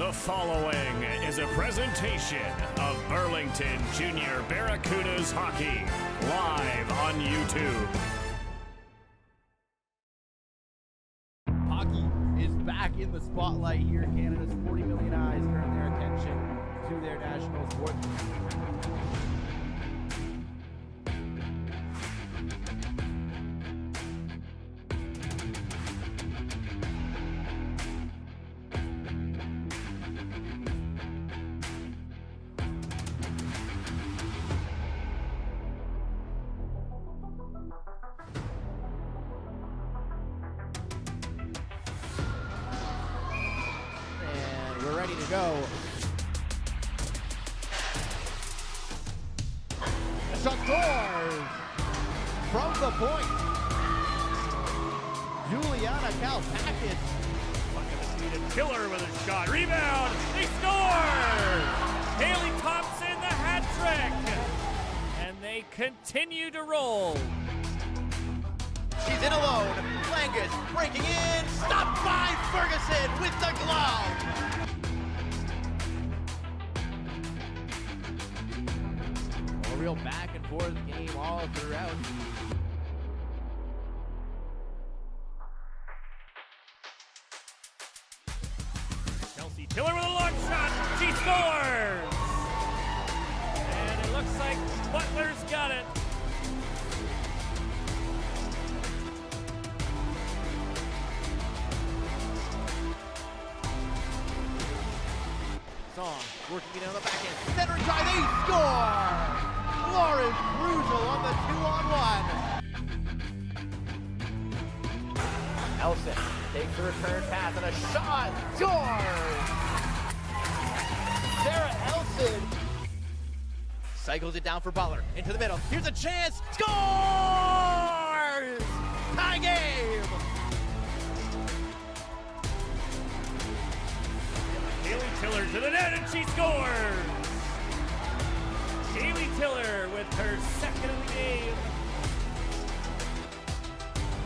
The following is a presentation of Burlington Junior Barracudas hockey, live on YouTube. Hockey is back in the spotlight here. Canada's 40 million eyes turn their attention to their national sport. We're ready to go. Shot scores from the point. Juliana Kalpakis. Killer with a shot. Rebound. They score! Haley Thompson, the hat trick. And they continue to roll. She's in alone. Langus breaking in. Stopped by Ferguson with the glove. A real back and forth game all throughout. Chelsea Tiller with a long shot. She scores! And it looks like Butler's got it. Song working it on the back end. Center side, they score! Lauren Krusel on the 2-on-1. Elson takes the return pass and a shot. Scores! Sarah Elson cycles it down for Butler. Into the middle. Here's a chance. Scores! Tie game! Haley Tiller to the net and she scores! Haley Tiller with her second of the game.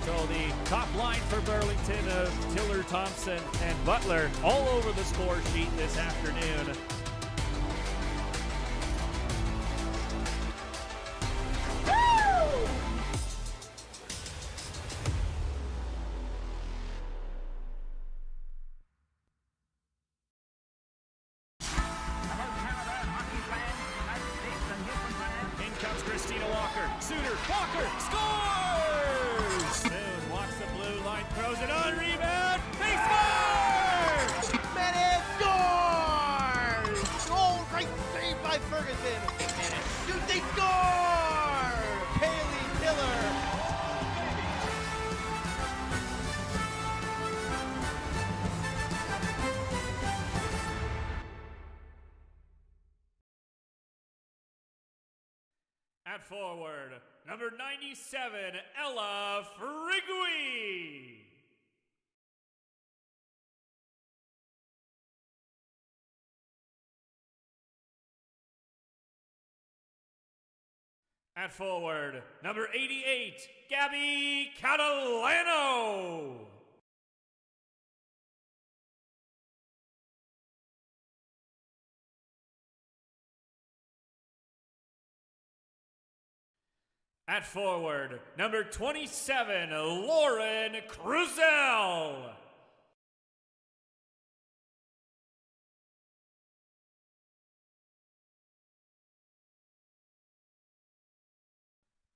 So the top line for Burlington of Tiller, Thompson, and Butler all over the score sheet this afternoon. Suter, Walker, scores! Soon walks the blue line, throws it on, rebound, they score! Bennett scores! Oh, great save by Ferguson. Bennett shoots, they score! Haley Tiller. At forward, number 97, Ella Frigui. At forward, number 88, Gabby Catalano. At forward, number 27, Lauren Krusel.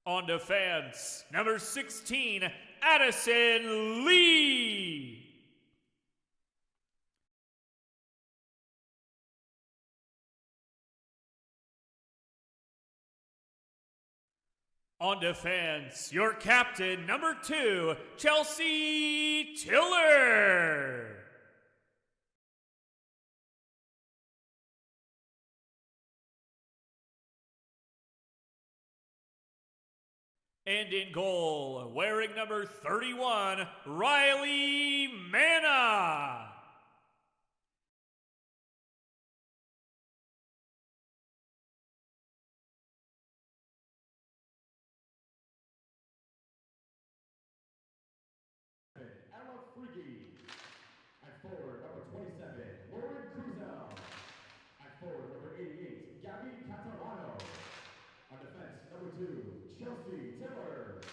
On defense, number 16, Addison Lee. On defense, your captain, number 2, Chelsea Tiller. And in goal, wearing number 31, Riley Manna. Ella Frigui. At forward, number 27, Lauren Krusel. forward, number 88, Gabby Catalano. On defense, number 2, Chelsea Tiller.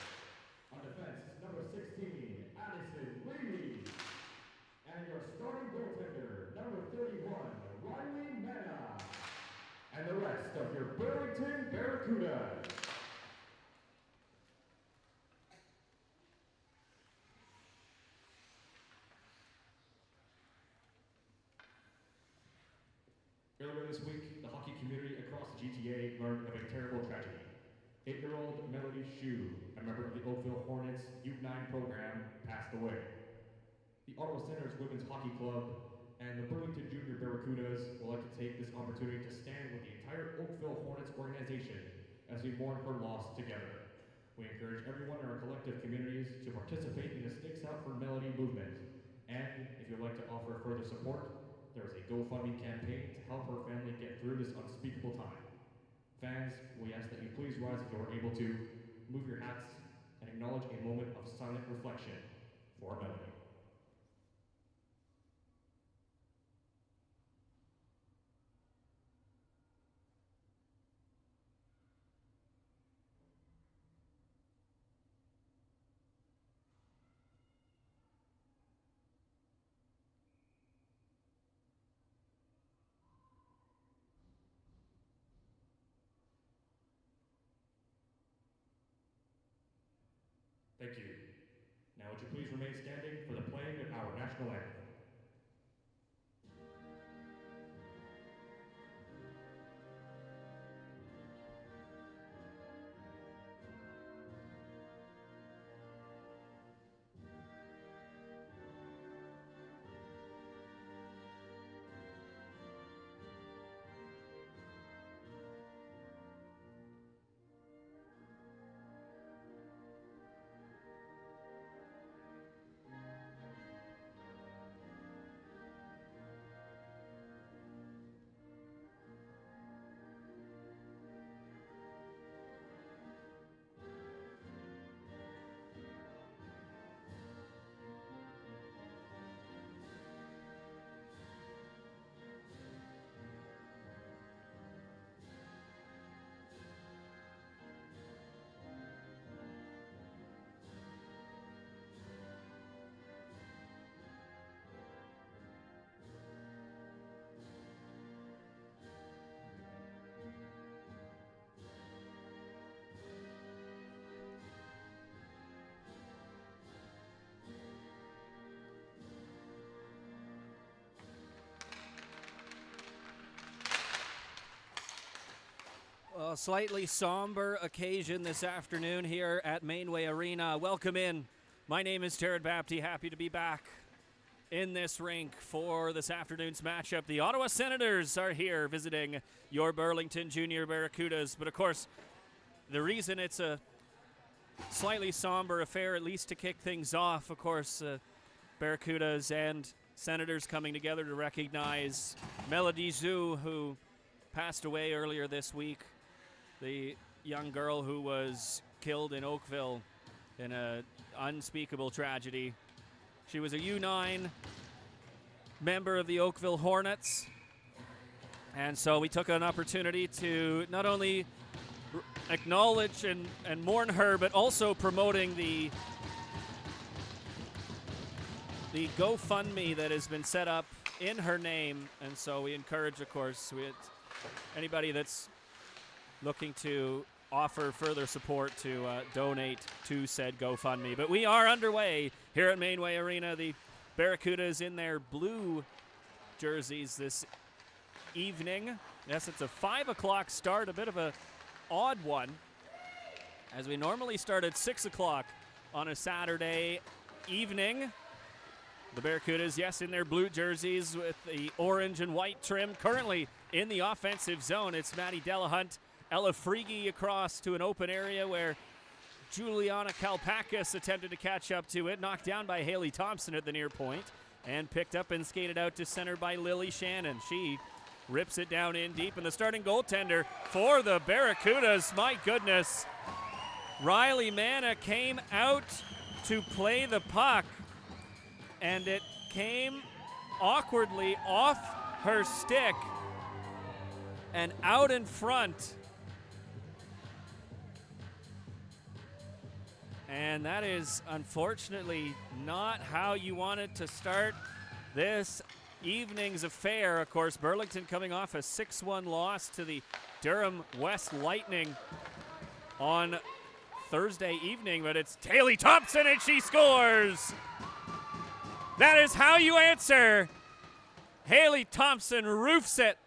On defense, number 16, Addison Levy. And your starting goaltender, number 31, Riley Mena. And the rest of your Burlington Barracudas. Earlier this week, the hockey community across the GTA learned of a terrible tragedy. 8-year-old Melody Shue, a member of the Oakville Hornets U9 program, passed away. The Ottawa Senators Women's Hockey Club and the Burlington Junior Barracudas would like to take this opportunity to stand with the entire Oakville Hornets organization as we mourn her loss together. We encourage everyone in our collective communities to participate in the Sticks Out for Melody movement. And if you'd like to offer further support, there is a GoFundMe campaign to help her family get through this unspeakable time. Fans, we ask that you please rise if you are able to, move your hats, and acknowledge a moment of silent reflection for Melody. Thank you. Now would you please remain standing for the playing of our national anthem. A slightly somber occasion this afternoon here at Mainway Arena. Welcome in. My name is Jared Bapty. Happy to be back in this rink for this afternoon's matchup. The Ottawa Senators are here visiting your Burlington Junior Barracudas. But of course, the reason it's a slightly somber affair, at least to kick things off, of course, Barracudas and Senators coming together to recognize Melody Zhu, who passed away earlier this week. The young girl who was killed in Oakville in an unspeakable tragedy. She was a U9 member of the Oakville Hornets. And so we took an opportunity to not only acknowledge and mourn her, but also promoting the GoFundMe that has been set up in her name. And so we encourage, of course, anybody that's looking to offer further support to donate to said GoFundMe. But we are underway here at Mainway Arena. The Barracudas in their blue jerseys this evening. Yes, it's a 5 o'clock start, a bit of an odd one, as we normally start at 6 o'clock on a Saturday evening. The Barracudas, yes, in their blue jerseys with the orange and white trim. Currently in the offensive zone, it's Maddie Delahunt, Ella Frigi across to an open area where Juliana Kalpakis attempted to catch up to it, knocked down by Haley Thompson at the near point, and picked up and skated out to center by Lily Shannon. She rips it down in deep, and the starting goaltender for the Barracudas, my goodness, Riley Mena came out to play the puck, and it came awkwardly off her stick and out in front. And that is unfortunately not how you wanted to start this evening's affair. Of course, Burlington coming off a 6-1 loss to the Durham West Lightning on Thursday evening, but it's Haley Thompson and she scores. That is how you answer. Haley Thompson roofs it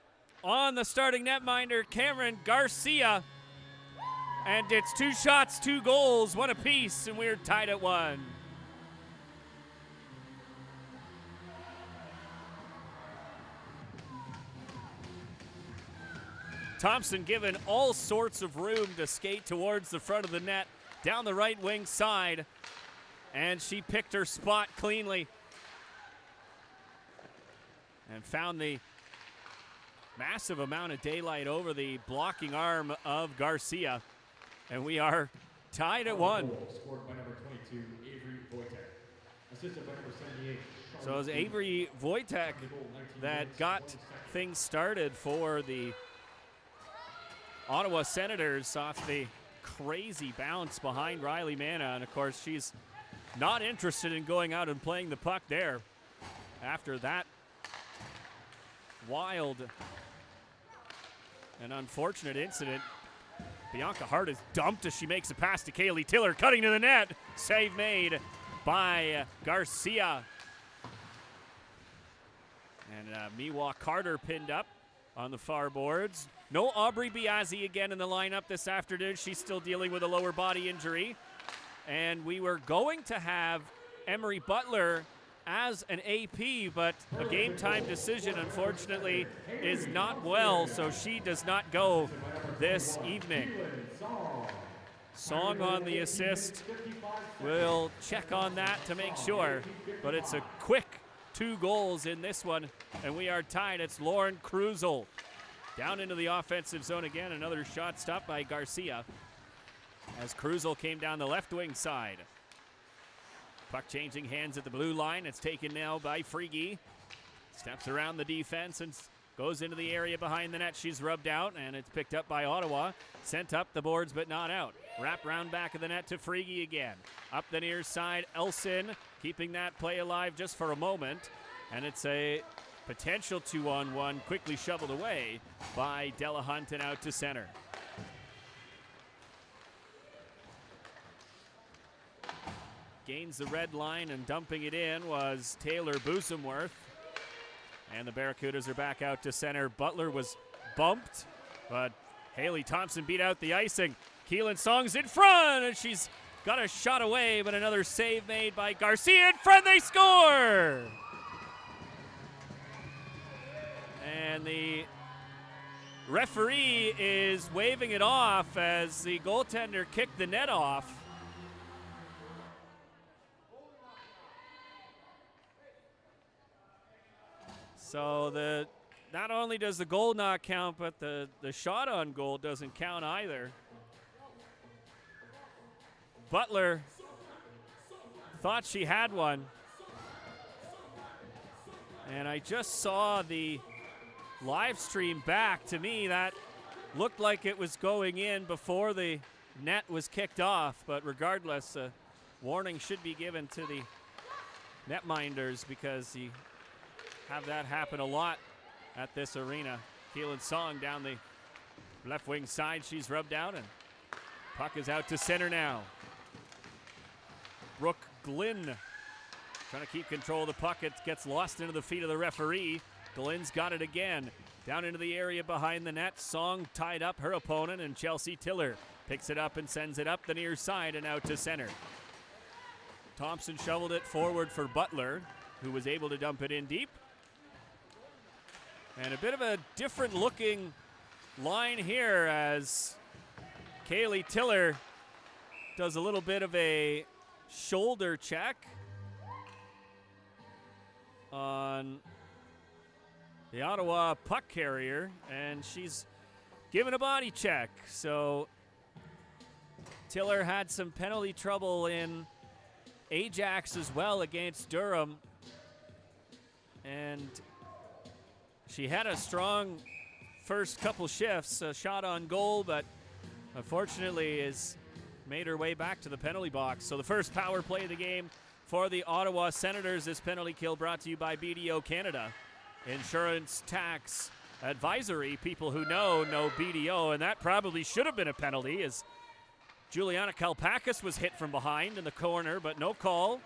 on the starting netminder, Cameron Garcia. And it's 2 shots, 2 goals, 1 apiece, and we're tied at 1. Thompson given all sorts of room to skate towards the front of the net, down the right wing side, and she picked her spot cleanly and found the massive amount of daylight over the blocking arm of Garcia. And we are tied at 1. Scored by number 22, Avery Wojtek. Assisted by number 78. So it was Avery Wojtek that got things started for the Ottawa Senators off the crazy bounce behind Riley Manna. And, of course, she's not interested in going out and playing the puck there after that wild and unfortunate incident. Bianca Hart is dumped as she makes a pass to Kaylee Tiller, cutting to the net. Save made by Garcia. And Miwa Carter pinned up on the far boards. No Aubrey Biazzi again in the lineup this afternoon. She's still dealing with a lower body injury. And we were going to have Emery Butler as an AP, but a game time decision, unfortunately, is not well, so she does not go this evening. Song on the assist. We'll check on that to make sure, but it's a quick 2 goals in this one, and we are tied. It's Lauren Krusel down into the offensive zone again. Another shot stopped by Garcia as Krusel came down the left wing side. Puck changing hands at the blue line. It's taken now by Frege. Steps around the defense and goes into the area behind the net. She's rubbed out, and it's picked up by Ottawa. Sent up the boards, but not out. Wrap round back of the net to Frege again. Up the near side, Elson keeping that play alive just for a moment. And it's a potential 2-on-1, quickly shoveled away by Della Hunt and out to center. Gains the red line, and dumping it in was Taylor Boosomworth. And the Barracudas are back out to center. Butler was bumped, but Haley Thompson beat out the icing. Keelan Song's in front, and she's got a shot away, but another save made by Garcia in front. They score! And the referee is waving it off as the goaltender kicked the net off. So not only does the goal not count, but the shot on goal doesn't count either. Butler thought she had one. And I just saw the live stream back. To me, that looked like it was going in before the net was kicked off. But regardless, a warning should be given to the netminders because you have that happen a lot at this arena. Keelan Song down the left wing side. She's rubbed out, and puck is out to center now. Brooke Glynn trying to keep control of the puck. It gets lost into the feet of the referee. Glynn's got it again. Down into the area behind the net. Song tied up her opponent, and Chelsea Tiller picks it up and sends it up the near side and out to center. Thompson shoveled it forward for Butler, who was able to dump it in deep. And a bit of a different looking line here as Kaylee Tiller does a little bit of a shoulder check on the Ottawa puck carrier, and she's given a body check. So Tiller had some penalty trouble in Ajax as well against Durham, and she had a strong first couple shifts. A shot on goal, but unfortunately has made her way back to the penalty box. So the first power play of the game for the Ottawa Senators. This penalty kill brought to you by BDO Canada. Insurance tax advisory. People who know BDO, and that probably should have been a penalty as Juliana Kalpakis was hit from behind in the corner, but no call.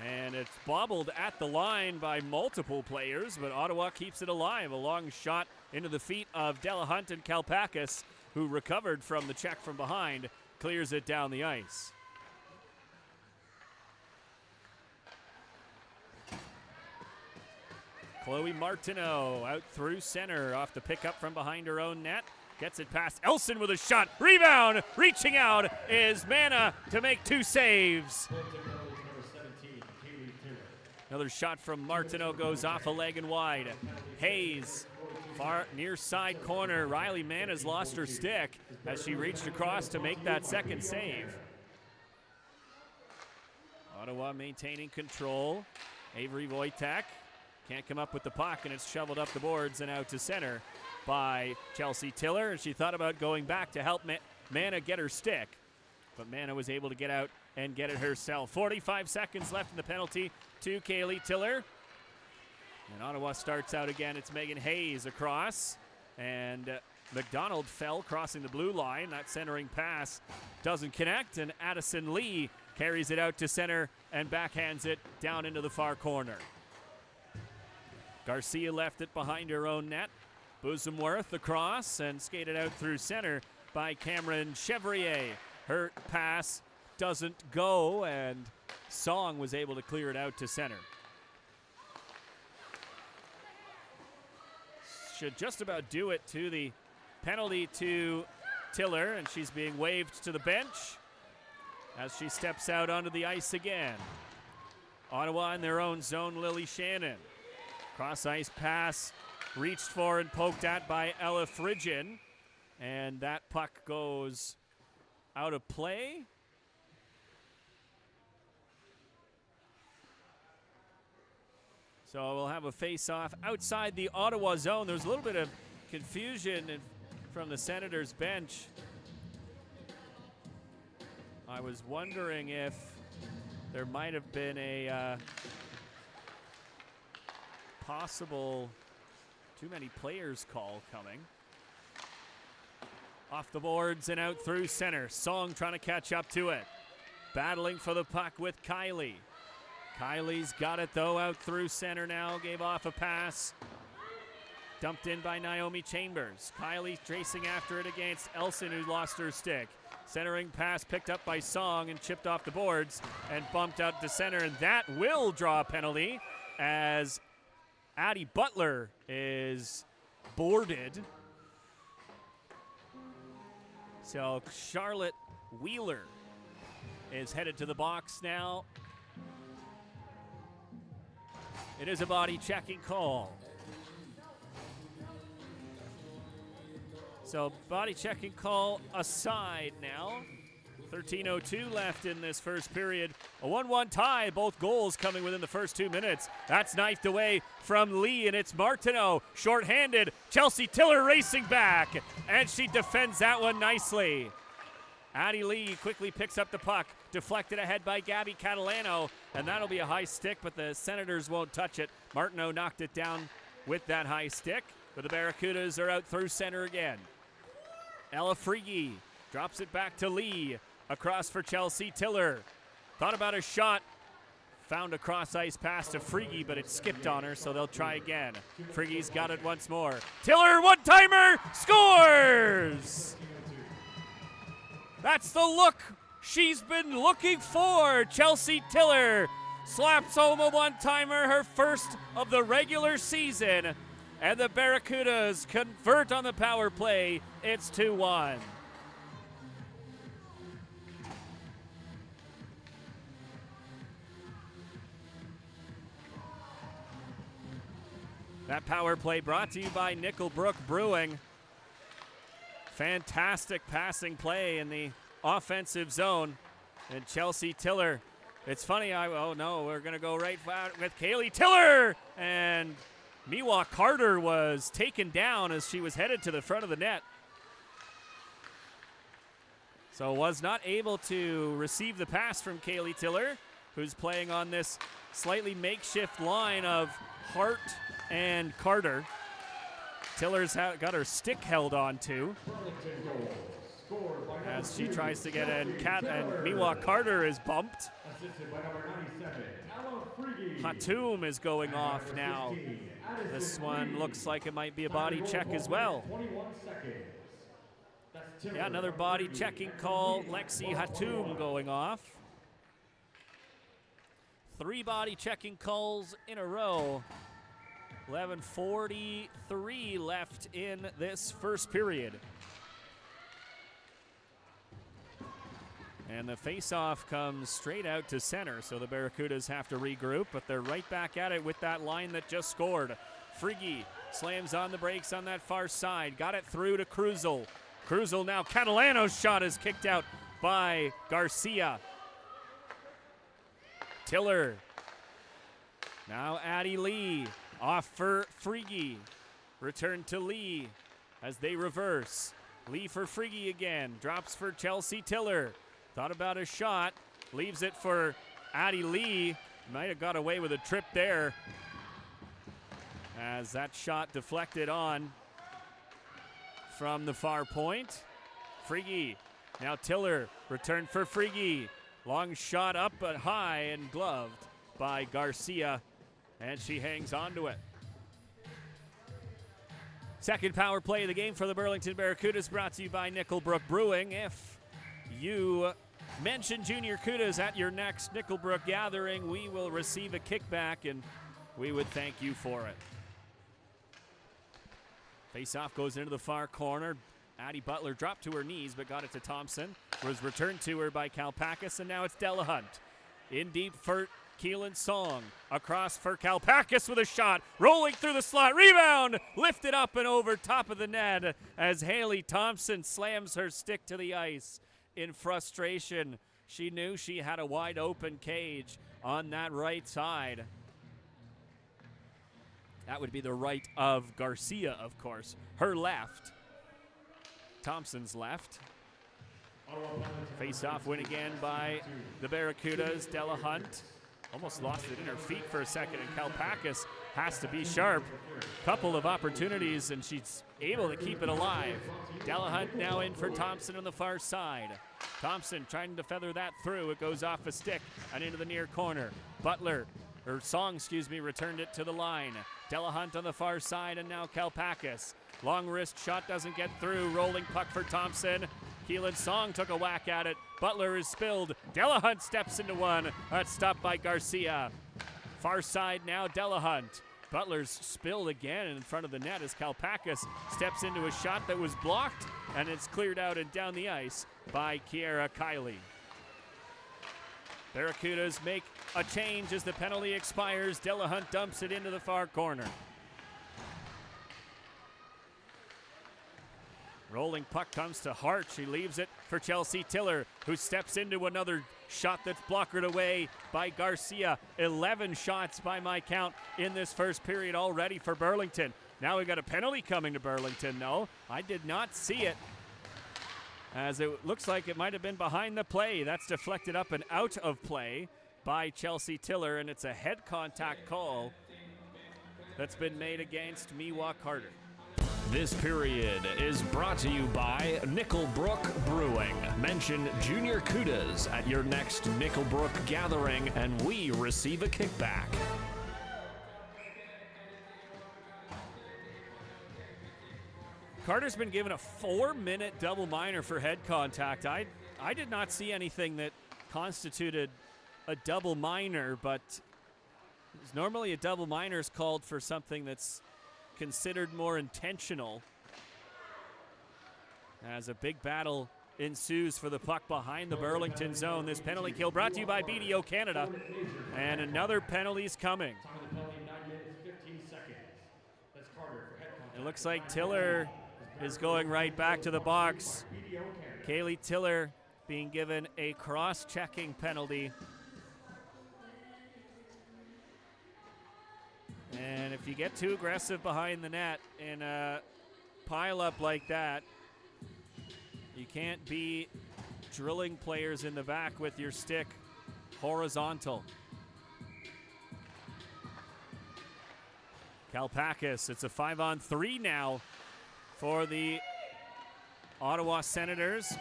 And it's bobbled at the line by multiple players, but Ottawa keeps it alive. A long shot into the feet of Delahunt and Kalpakis, who recovered from the check from behind, clears it down the ice. Chloe Martineau out through center off the pickup from behind her own net. Gets it past Elson with a shot. Rebound! Reaching out is Mana to make 2 saves. Another shot from Martineau goes off a leg and wide. Hayes, far near side corner. Riley Mana's lost her stick as she reached across to make that second save. Ottawa maintaining control. Avery Wojtek can't come up with the puck, and it's shoveled up the boards and out to center by Chelsea Tiller. And she thought about going back to help Mana get her stick, but Mana was able to get out and get it herself. 45 seconds left in the penalty to Kaylee Tiller. And Ottawa starts out again. It's Megan Hayes across, and McDonald fell crossing the blue line. That centering pass doesn't connect, and Addison Lee carries it out to center and backhands it down into the far corner. Garcia left it behind her own net. Boosomworth across and skated out through center by Cameron Chevrier. Her pass doesn't go, and Song was able to clear it out to center. Should just about do it to the penalty to Tiller, and she's being waved to the bench as she steps out onto the ice again. Ottawa in their own zone, Lily Shannon. Cross-ice pass reached for and poked at by Ella Frigin, and that puck goes out of play. So we'll have a face-off outside the Ottawa zone. There's a little bit of confusion from the Senators bench. I was wondering if there might have been a possible too many players call coming. Off the boards and out through center. Song trying to catch up to it. Battling for the puck with Kylie. Kylie's got it though out through center now. Gave off a pass. Dumped in by Naomi Chambers. Kylie tracing after it against Elson, who lost her stick. Centering pass picked up by Song and chipped off the boards and bumped out to center, and that will draw a penalty as Addie Butler is boarded. So Charlotte Wheeler is headed to the box now. It is a body checking call. So body checking call aside now. 13:02 left in this first period. A 1-1 tie, both goals coming within the first 2 minutes. That's knifed away from Lee, and it's Martineau, shorthanded. Chelsea Tiller racing back, and she defends that one nicely. Addie Lee quickly picks up the puck, deflected ahead by Gabby Catalano, and that'll be a high stick, but the Senators won't touch it. Martineau knocked it down with that high stick, but the Barracudas are out through center again. Ella Frigi drops it back to Lee. Across for Chelsea Tiller. Thought about a shot. Found a cross-ice pass to Frigi, but it skipped on her, so they'll try again. Frigi's got it once more. Tiller, one-timer, scores! That's the look she's been looking for. Chelsea Tiller slaps home a one-timer, her first of the regular season, and the Barracudas convert on the power play. It's 2-1. That power play brought to you by Nickelbrook Brewing. Fantastic passing play in the offensive zone. And Chelsea Tiller. It's funny, we're going to go right out with Kaylee Tiller. And Miwa Carter was taken down as she was headed to the front of the net. So was not able to receive the pass from Kaylee Tiller, who's playing on this slightly makeshift line of Hart and Carter. Tiller's got her stick held on to as she tries to get in. And Miwa Carter is bumped. Hatum is going off now. This one looks like it might be a body check as well. Yeah, another body checking call. Lexi Hatum going off. 3 body checking calls in a row. 11:43 left in this first period. And the face-off comes straight out to center, so the Barracudas have to regroup, but they're right back at it with that line that just scored. Frigge slams on the brakes on that far side. Got it through to Cruzel. Cruzel now. Catalano's shot is kicked out by Garcia. Tiller. Now Addie Lee. Off for Frigge. Return to Lee as they reverse. Lee for Frigge again. Drops for Chelsea Tiller. Thought about a shot. Leaves it for Addie Lee. Might have got away with a trip there as that shot deflected on from the far point. Frigge. Now Tiller. Return for Frigge. Long shot up but high and gloved by Garcia. And she hangs on to it. Second power play of the game for the Burlington Barracudas, brought to you by Nickelbrook Brewing. If you mention Junior Cudas at your next Nickelbrook gathering, we will receive a kickback, and we would thank you for it. Face-off goes into the far corner. Addie Butler dropped to her knees, but got it to Thompson. Was returned to her by Kalpakis, and now it's Delahunt. In deep for Keelan Song. Across for Kalpakis with a shot. Rolling through the slot. Rebound! Lifted up and over top of the net as Haley Thompson slams her stick to the ice in frustration. She knew she had a wide open cage on that right side. That would be the right of Garcia, of course. Her left. Thompson's left. Face-off win again by the Barracudas. Delahunt almost lost it in her feet for a second, and Kalpakis has to be sharp. Couple of opportunities, and she's able to keep it alive. Delahunt now in for Thompson on the far side. Thompson trying to feather that through. It goes off a stick and into the near corner. Song, returned it to the line. Delahunt on the far side, and now Kalpakis. Long wrist shot doesn't get through. Rolling puck for Thompson. Keelan Song took a whack at it. Butler is spilled. Delahunt steps into one. That's stopped by Garcia. Far side now, Delahunt. Butler's spilled again in front of the net as Kalpakis steps into a shot that was blocked, and it's cleared out and down the ice by Kiera Kiley. Barracudas make a change as the penalty expires. Delahunt dumps it into the far corner. Rolling puck comes to Hart. She leaves it for Chelsea Tiller, who steps into another shot that's blockered away by Garcia. 11 shots by my count in this first period already for Burlington. Now we've got a penalty coming to Burlington. No, I did not see it, as it looks like it might have been behind the play. That's deflected up and out of play by Chelsea Tiller, and it's a head contact call that's been made against Miwa Carter. This period is brought to you by Nickelbrook Brewing. Mention Junior Cudas at your next Nickelbrook gathering, and we receive a kickback. Carter's been given a 4-minute double minor for head contact. I did not see anything that constituted a double minor, but normally a double minor is called for something that's considered more intentional, as a big battle ensues for the puck behind the Burlington zone. This penalty kill brought to you by BDO Canada, and another penalty's coming. It looks like Tiller is going right back to the box. Kaylee Tiller being given a cross-checking penalty. And if If you get too aggressive behind the net in a pile-up like that, you can't be drilling players in the back with your stick horizontal. Kalpakis, it's a 5-on-3 now for the Ottawa Senators.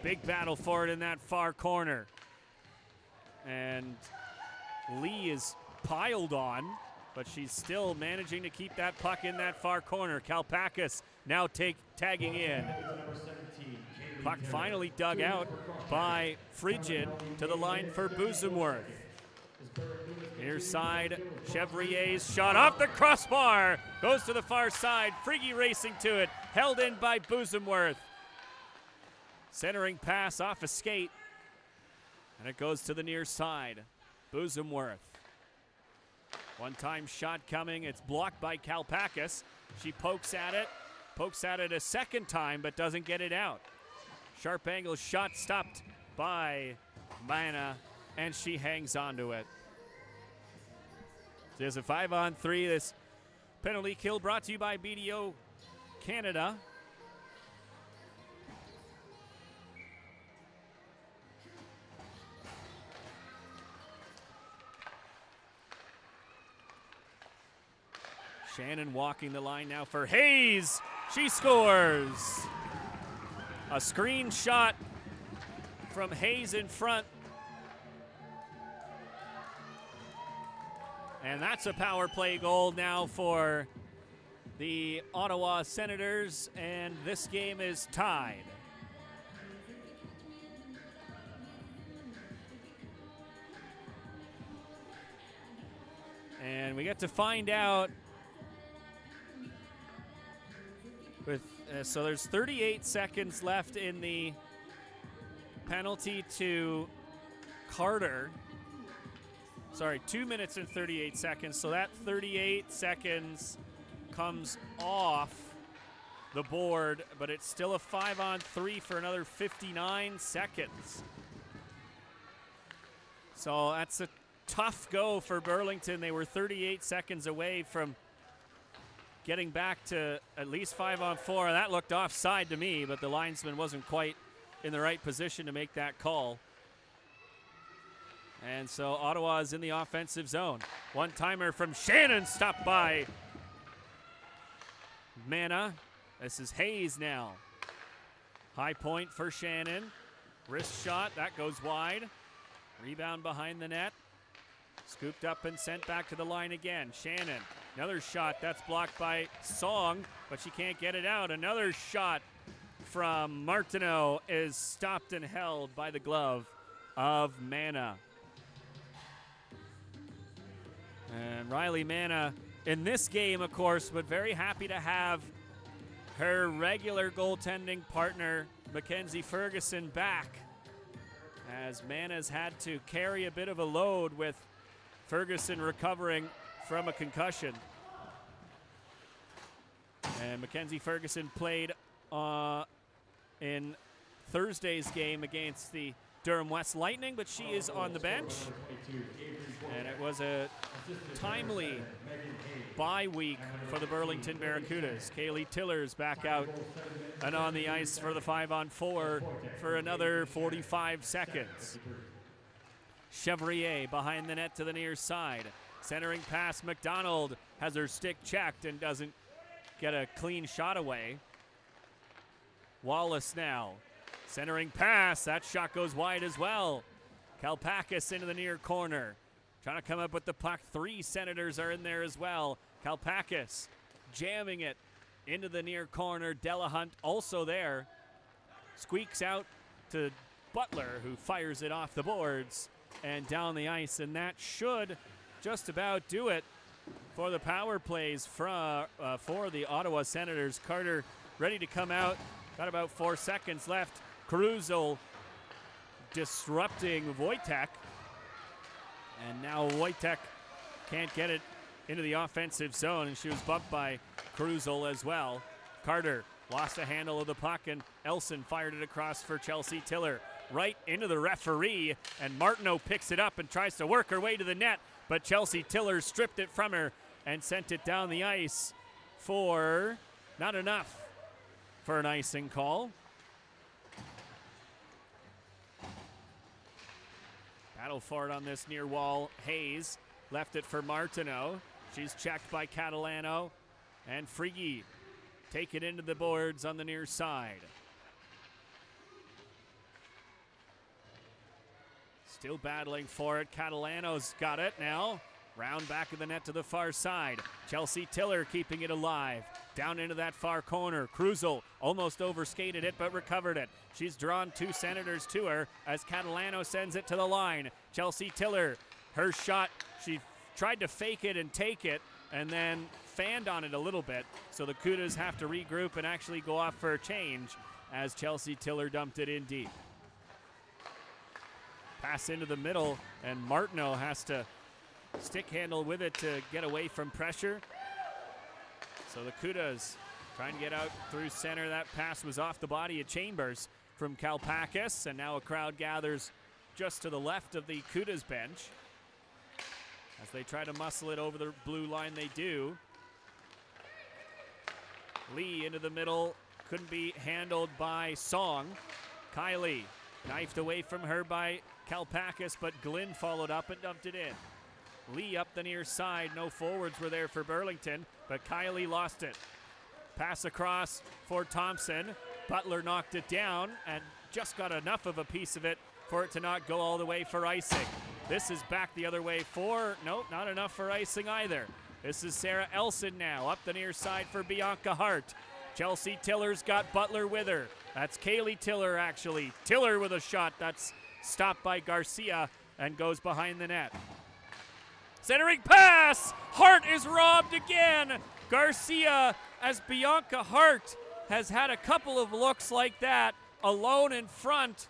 Big battle for it in that far corner. And Lee is piled on, but she's still managing to keep that puck in that far corner. Kalpakis now tagging in. Puck finally dug out by Frigid to the line for Boozemworth. Near side, Chevrier's shot off the crossbar. Goes to the far side. Friggy racing to it. Held in by Boozemworth. Centering pass off a skate. And it goes to the near side. Boozemworth. One-time shot coming. It's blocked by Kalpakis. She pokes at it a second time, but doesn't get it out. Sharp angle shot stopped by Mana, and she hangs onto it. There's a 5-on-3. This penalty kill brought to you by BDO Canada. Shannon walking the line now for Hayes. She scores. A screen shot from Hayes in front. And that's a power play goal now for the Ottawa Senators, and this game is tied. And we get to find out with so there's 38 seconds left in the penalty to Carter. Sorry, 2 minutes and 38 seconds. So that 38 seconds comes off the board, but it's still a 5-on-3 for another 59 seconds. So that's a tough go for Burlington. They were 38 seconds away from getting back to at least 5-on-4. That looked offside to me, but the linesman wasn't quite in the right position to make that call. And so Ottawa is in the offensive zone. One-timer from Shannon, stopped by Mana. This is Hayes now. High point for Shannon. Wrist shot, that goes wide. Rebound behind the net. Scooped up and sent back to the line again. Shannon, another shot, that's blocked by Song, but she can't get it out. Another shot from Martineau is stopped and held by the glove of Mana. And Riley Mana in this game, of course, but very happy to have her regular goaltending partner, Mackenzie Ferguson, back, as Mana's had to carry a bit of a load with Ferguson recovering from a concussion. And Mackenzie Ferguson played in Thursday's game against the Durham West Lightning, but she is on the bench. And it was a timely bye week for the Burlington Barracudas. Kaylee Tiller's back out and on the ice for the 5-on-4 for another 45 seconds. Chevrier behind the net to the near side. Centering pass, McDonald has her stick checked and doesn't get a clean shot away. Wallace now. Centering pass, that shot goes wide as well. Kalpakis into the near corner. Trying to come up with the puck. 3 Senators are in there as well. Kalpakis jamming it into the near corner. Delahunt also there. Squeaks out to Butler, who fires it off the boards and down the ice. And that should just about do it for the power plays for the Ottawa Senators. Carter ready to come out. Got about 4 seconds left. Caruso disrupting Wojtek. And now Wojtek can't get it into the offensive zone, and she was bumped by Caruso as well. Carter lost a handle of the puck, and Elson fired it across for Chelsea Tiller. Right into the referee, and Martineau picks it up and tries to work her way to the net, but Chelsea Tiller stripped it from her and sent it down the ice for not enough for an icing call. Battle for it on this near wall. Hayes left it for Martineau. She's checked by Catalano. And Frigi take it into the boards on the near side. Still battling for it. Catalano's got it now. Round back of the net to the far side. Chelsea Tiller keeping it alive. Down into that far corner. Krusel almost overskated it but recovered it. She's drawn two Senators to her as Catalano sends it to the line. Chelsea Tiller, her shot, she tried to fake it and take it and then fanned on it a little bit. So the Cudas have to regroup and actually go off for a change as Chelsea Tiller dumped it in deep. Pass into the middle and Martineau has to stick handle with it to get away from pressure. So the Cudas trying to get out through center. That pass was off the body of Chambers from Kalpakis, and now a crowd gathers just to the left of the Cudas bench. As they try to muscle it over the blue line, they do. Lee into the middle, couldn't be handled by Song. Kylie knifed away from her by Kalpakis, but Glynn followed up and dumped it in. Lee up the near side. No forwards were there for Burlington, but Kylie lost it. Pass across for Thompson. Butler knocked it down and just got enough of a piece of it for it to not go all the way for icing. This is back the other way for, nope, not enough for icing either. This is Sarah Elson now up the near side for Bianca Hart. Chelsea Tiller's got Butler with her. That's Kaylee Tiller actually. Tiller with a shot that's stopped by Garcia and goes behind the net. Centering pass! Hart is robbed again! Garcia, as Bianca Hart has had a couple of looks like that, alone in front.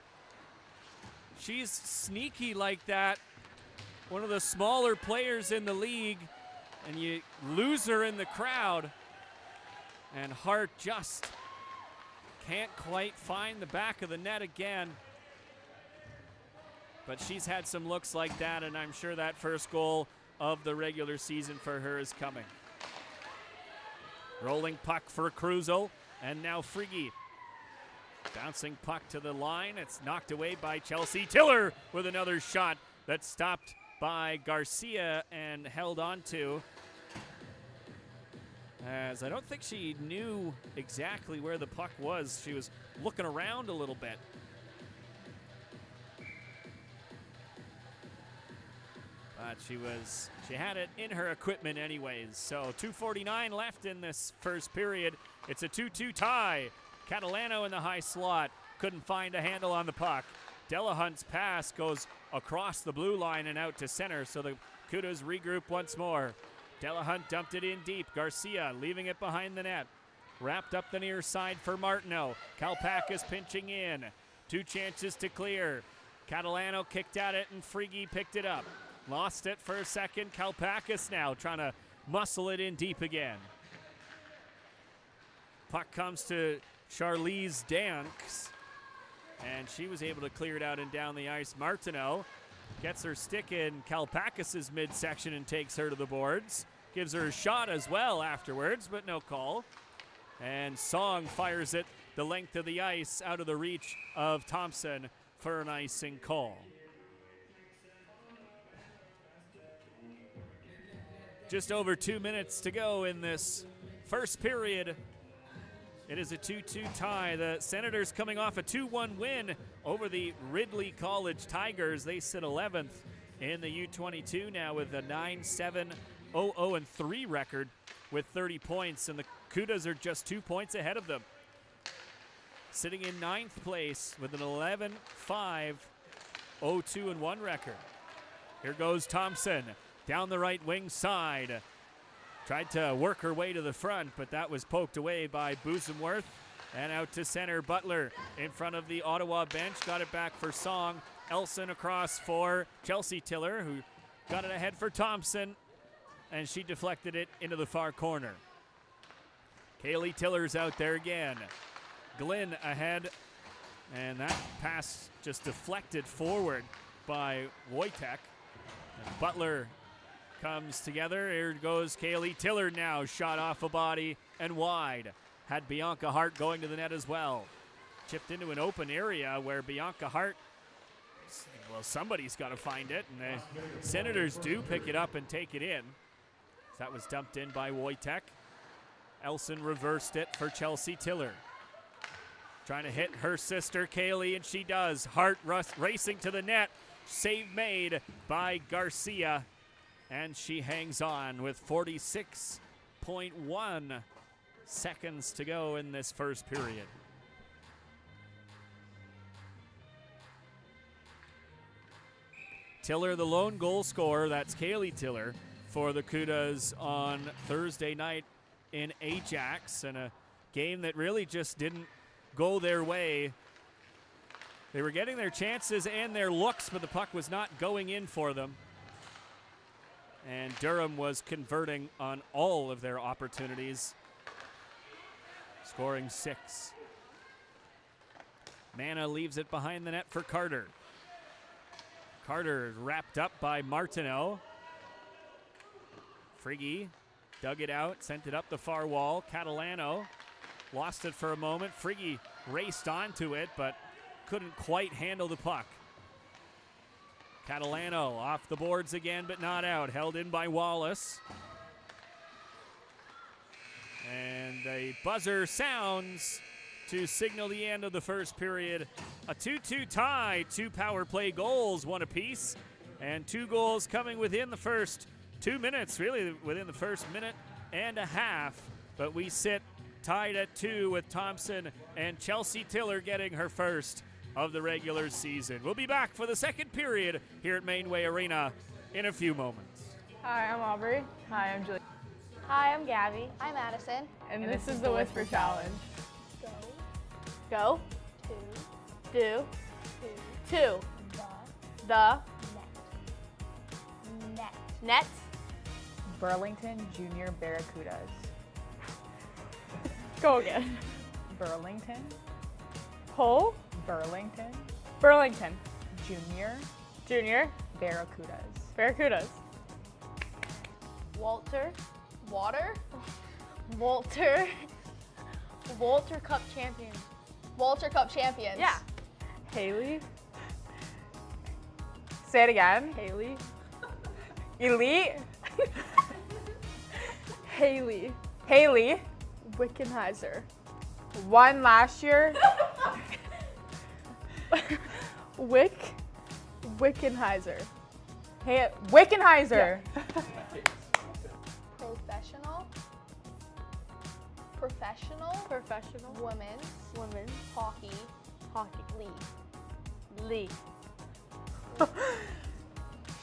She's sneaky like that. One of the smaller players in the league, and you lose her in the crowd. And Hart just can't quite find the back of the net again. But she's had some looks like that, and I'm sure that first goal of the regular season for her is coming. Rolling puck for Krusel, and now Frigi. Bouncing puck to the line. It's knocked away by Chelsea Tiller with another shot that's stopped by Garcia and held on to. As I don't think she knew exactly where the puck was. She was looking around a little bit. But she had it in her equipment anyways. So 2:49 left in this first period. It's a 2-2 tie. Catalano in the high slot. Couldn't find a handle on the puck. Delahunt's pass goes across the blue line and out to center. So the Cudas regroup once more. Delahunt dumped it in deep. Garcia leaving it behind the net. Wrapped up the near side for Martineau. Kalpakis pinching in. Two chances to clear. Catalano kicked at it and Frigi picked it up. Lost it for a second. Kalpakis now trying to muscle it in deep again. Puck comes to Charlize Danks, and she was able to clear it out and down the ice. Martineau gets her stick in Kalpakis' midsection and takes her to the boards. Gives her a shot as well afterwards, but no call. And Song fires it the length of the ice out of the reach of Thompson for an icing call. Just over 2 minutes to go in this first period. It is a 2-2 tie. The Senators coming off a 2-1 win over the Ridley College Tigers. They sit 11th in the U22 now with a 9-7-0-0-3 record with 30 points, and the Cudas are just 2 points ahead of them. Sitting in 9th place with an 11-5-0-2-1 record. Here goes Thompson down the right wing side. Tried to work her way to the front, but that was poked away by Boosomworth. And out to center, Butler in front of the Ottawa bench. Got it back for Song. Elson across for Chelsea Tiller, who got it ahead for Thompson. And she deflected it into the far corner. Kaylee Tiller's out there again. Glynn ahead. And that pass just deflected forward by Wojtek. And Butler comes together. Here goes Kaylee Tillard now. Shot off a body and wide. Had Bianca Hart going to the net as well. Chipped into an open area where Bianca Hart, well, somebody's got to find it. And the Senators do pick it up and take it in. That was dumped in by Wojtek. Elson reversed it for Chelsea Tiller. Trying to hit her sister Kaylee, and she does. Hart racing to the net. Save made by Garcia. And she hangs on with 46.1 seconds to go in this first period. Tiller, the lone goal scorer. That's Kaylee Tiller for the Cudas on Thursday night in Ajax, and a game that really just didn't go their way. They were getting their chances and their looks, but the puck was not going in for them. And Durham was converting on all of their opportunities, scoring 6. Mana leaves it behind the net for Carter. Carter wrapped up by Martineau. Frigge dug it out, sent it up the far wall. Catalano lost it for a moment. Frigge raced onto it, but couldn't quite handle the puck. Catalano off the boards again, but not out. Held in by Wallace. And a buzzer sounds to signal the end of the first period. A 2-2 tie, 2 power play goals, 1 apiece, and 2 goals coming within the first 2 minutes, really within the first minute and a half. But we sit tied at 2 with Thompson and Chelsea Tiller getting her first of the regular season. We'll be back for the second period here at Mainway Arena in a few moments. Hi, I'm Aubrey. Hi, I'm Julie. Hi, I'm Gabby. I'm Madison. And this is the Whisper Challenge. Go. Two. Do. Two. To. The. The. Net. Net. Burlington Junior Barracudas. Go again. Burlington. Pull. Burlington Burlington. Junior Junior Barracudas. Barracudas. Walter. Water. Walter. Walter Cup champions. Walter Cup champions. Yeah. Haley. Say it again. Haley. Elite. Haley. Haley. Wickenheiser. Won last year. Wickenheiser. Hey, Wickenheiser. Professional. Professional. Professional. Women's hockey league. League.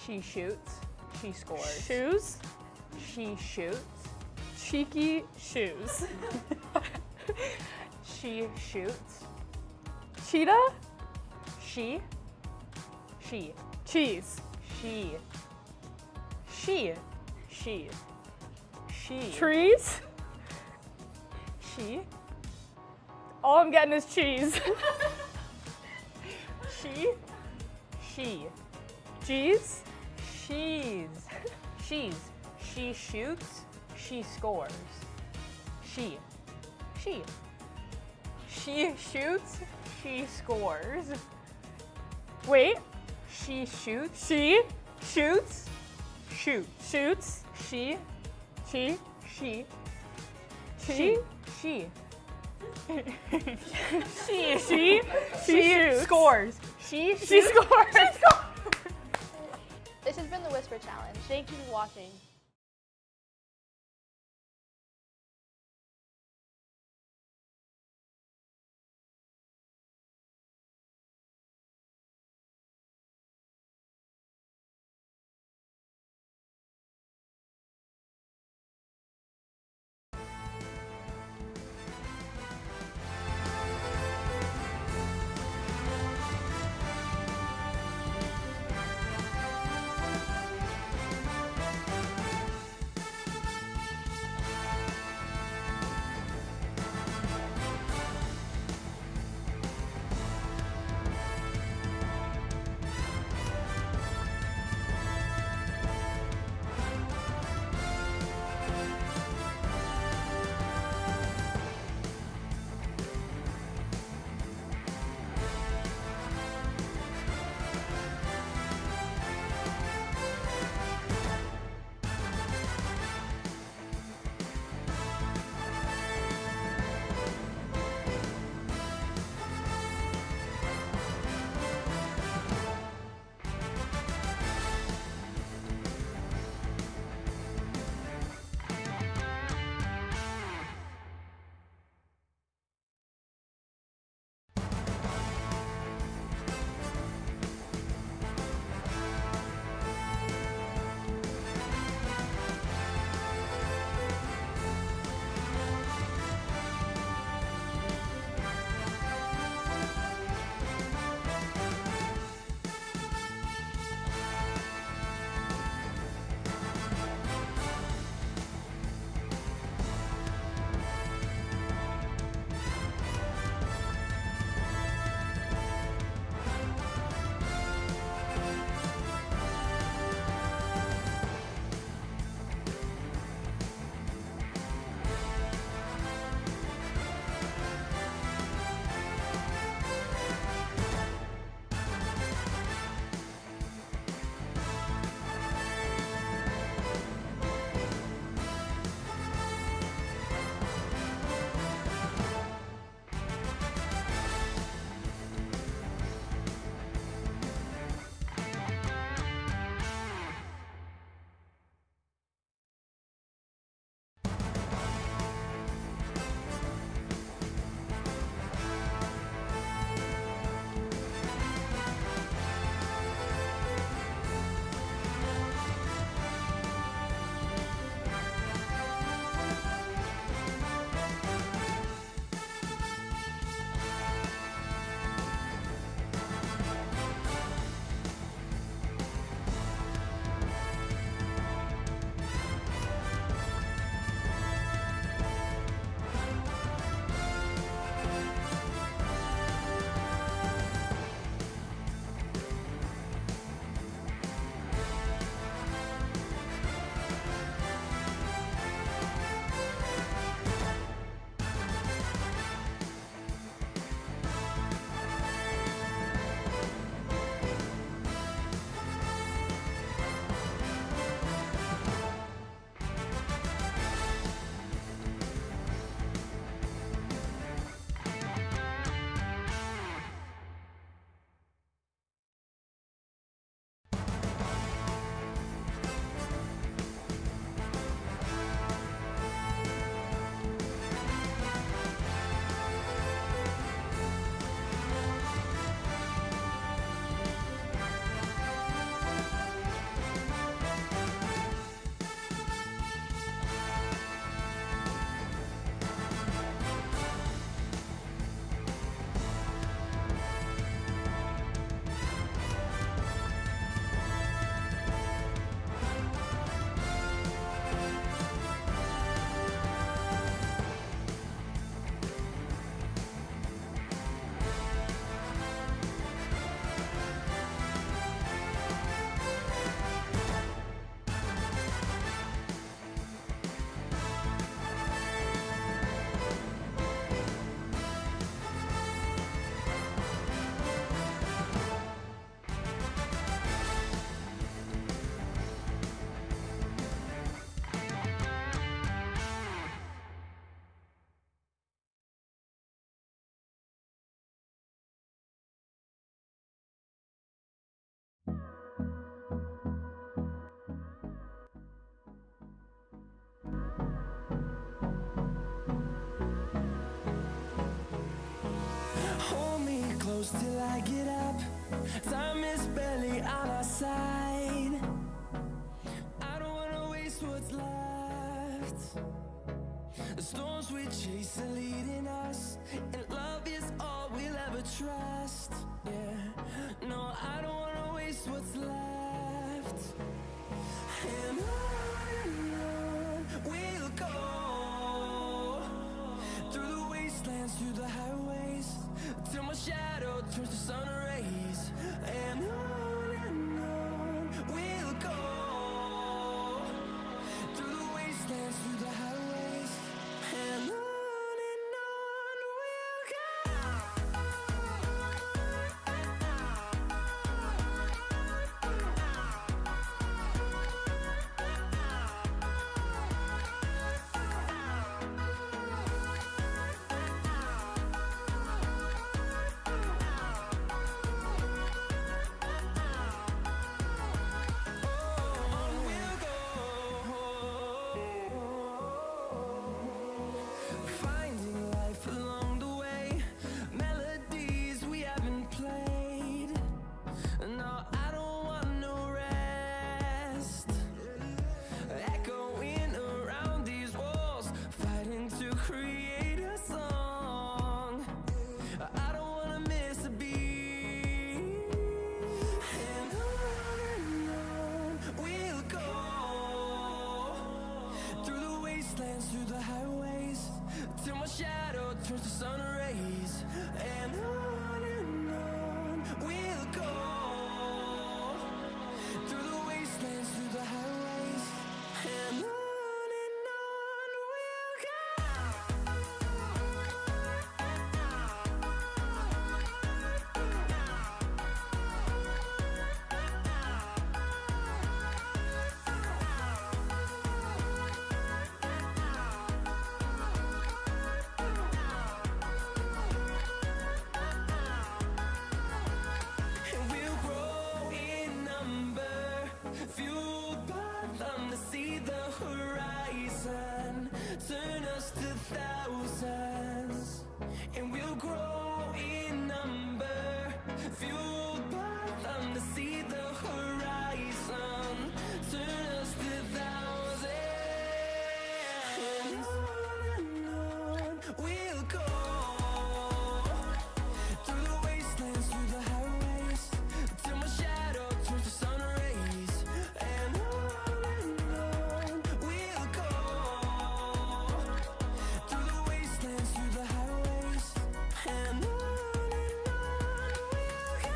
She shoots. She scores. Shoes. She shoots. Cheeky shoes. She shoots. Cheetah. She. Cheese. She. Trees. She. All I'm getting is cheese. She. Cheese. She shoots. She scores. She shoots. She scores. Wait. She shoots. She. Shoots. Shoots. She. She. She. She. She scores. She scores. This has been the Whisper Challenge. Thank you for watching. close till I get up. Time is barely on our side. I don't wanna waste what's left. The storms we chase are leading us, and love is all we'll ever trust. Yeah, no, I don't wanna waste what's left. And on we'll go, through the wastelands, through the highways, till my shadow turns to sun rays. And on we'll go, through the wastelands, through the highways, and on we'll go. Finding life along the way, melodies we haven't played. No, I don't want no rest. Echoing around these walls, fighting to create a song. I don't wanna miss a beat. And on we'll go, through the wastelands, through the highways, till my shadow turns to sun rays. And on we'll go, through the wastelands, through the highways, and on we'll go. And we'll grow in number, fueled by them to see the horizon, turn us to thousands. And we'll grow in number, fueled by them to see the horizon, turn us to thousands. And on we'll go, through the wastelands, through the highways, till my shadow turns to sun rays. And on we'll go, through the wastelands, through the highways, and on we'll go.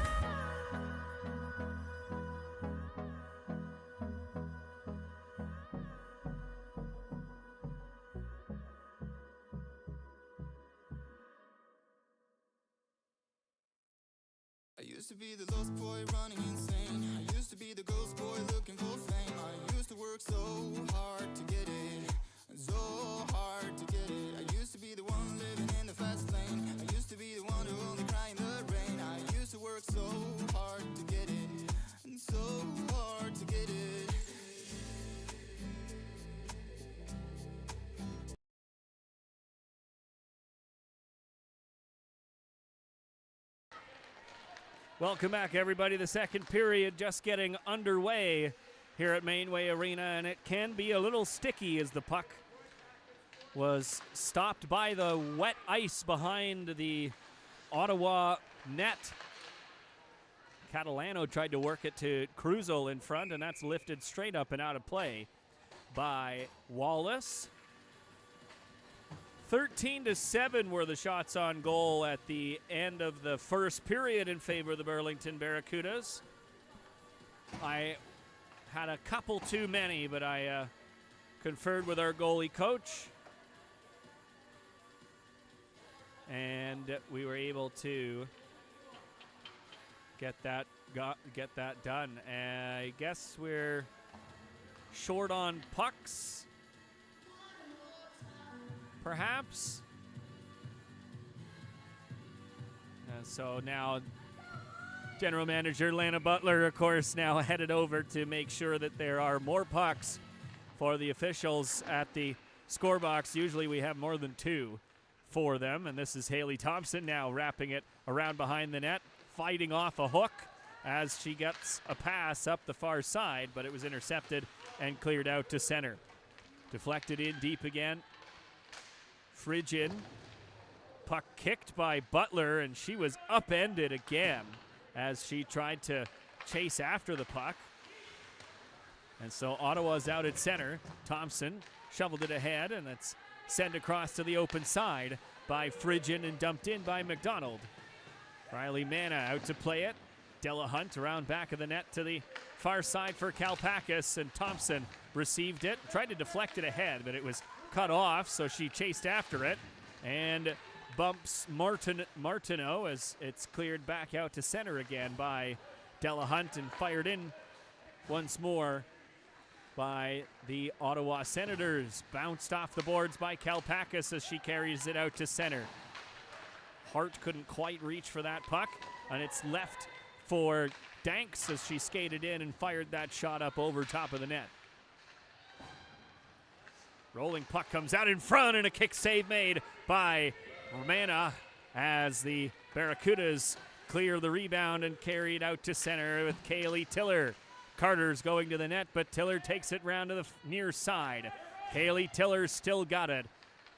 I used to be the lost boy running insane. I used to be the ghost boy looking for fame. I used to work so hard to get it, so hard to get it. I used to be the one living in the fast lane. I used to be the one who only cried in the rain. I used to work so hard to get it, and so hard to get it. Welcome back, everybody. The second period just getting underway here at Mainway Arena, and it can be a little sticky as the puck was stopped by the wet ice behind the Ottawa net. Catalano tried to work it to Cruzel in front, and that's lifted straight up and out of play by Wallace. 13-7 were the shots on goal at the end of the first period in favor of the Burlington Barracudas. I had a couple too many, but I conferred with our goalie coach, and we were able to get that done. I guess we're short on pucks, perhaps. So now General Manager Lana Butler, of course, now headed over to make sure that there are more pucks for the officials at the scorebox. Usually we have more than two for them, and this is Haley Thompson now wrapping it around behind the net, fighting off a hook as she gets a pass up the far side, but it was intercepted and cleared out to center. Deflected in deep again. Frigid. Puck kicked by Butler, and she was upended again as she tried to chase after the puck. And so Ottawa's out at center. Thompson shoveled it ahead, and it's sent across to the open side by Frigid and dumped in by McDonald. Riley Manna out to play it. Della Hunt around back of the net to the far side for Kalpakis, and Thompson received it, tried to deflect it ahead, but it was cut off, so she chased after it and bumps Martineau as it's cleared back out to center again by Della Hunt and fired in once more by the Ottawa Senators. Bounced off the boards by Kalpakis as she carries it out to center. Hart couldn't quite reach for that puck, and it's left for Danks as she skated in and fired that shot up over top of the net. Rolling puck comes out in front, and a kick save made by Romana as the Barracudas clear the rebound and carry it out to center with Kaylee Tiller. Carter's going to the net, but Tiller takes it round to the near side. Kaylee Tiller still got it.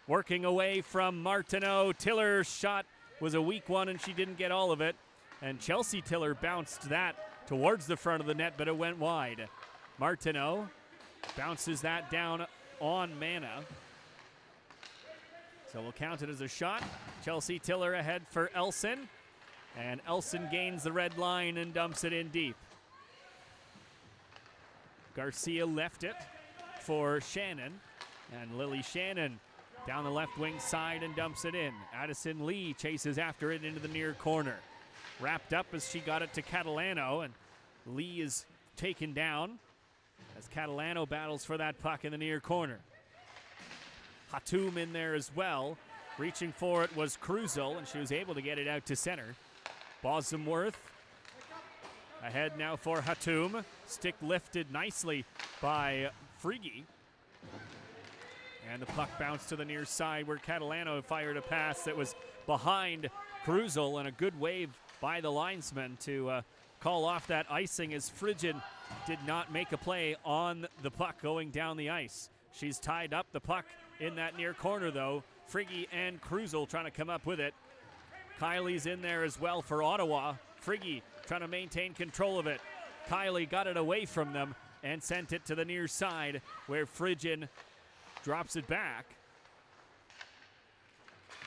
Working away from Martineau. Tiller's shot was a weak one, and she didn't get all of it. And Chelsea Tiller bounced that towards the front of the net, but it went wide. Martineau bounces that down on Manna. So we'll count it as a shot. Chelsea Tiller ahead for Elson. And Elson gains the red line and dumps it in deep. Garcia left it for Shannon. And Lily Shannon down the left wing side and dumps it in. Addison Lee chases after it into the near corner. Wrapped up as she got it to Catalano, and Lee is taken down as Catalano battles for that puck in the near corner. Hatum in there as well. Reaching for it was Cruzel, and she was able to get it out to center. Bosworth ahead now for Hatum. Stick lifted nicely by Frigi. And the puck bounced to the near side where Catalano fired a pass that was behind Cruzel, and a good wave by the linesman to call off that icing as Frigid did not make a play on the puck going down the ice. She's tied up the puck in that near corner, though. Friggy and Cruzel trying to come up with it. Kylie's in there as well for Ottawa. Friggy trying to maintain control of it. Kylie got it away from them and sent it to the near side where Frigid drops it back.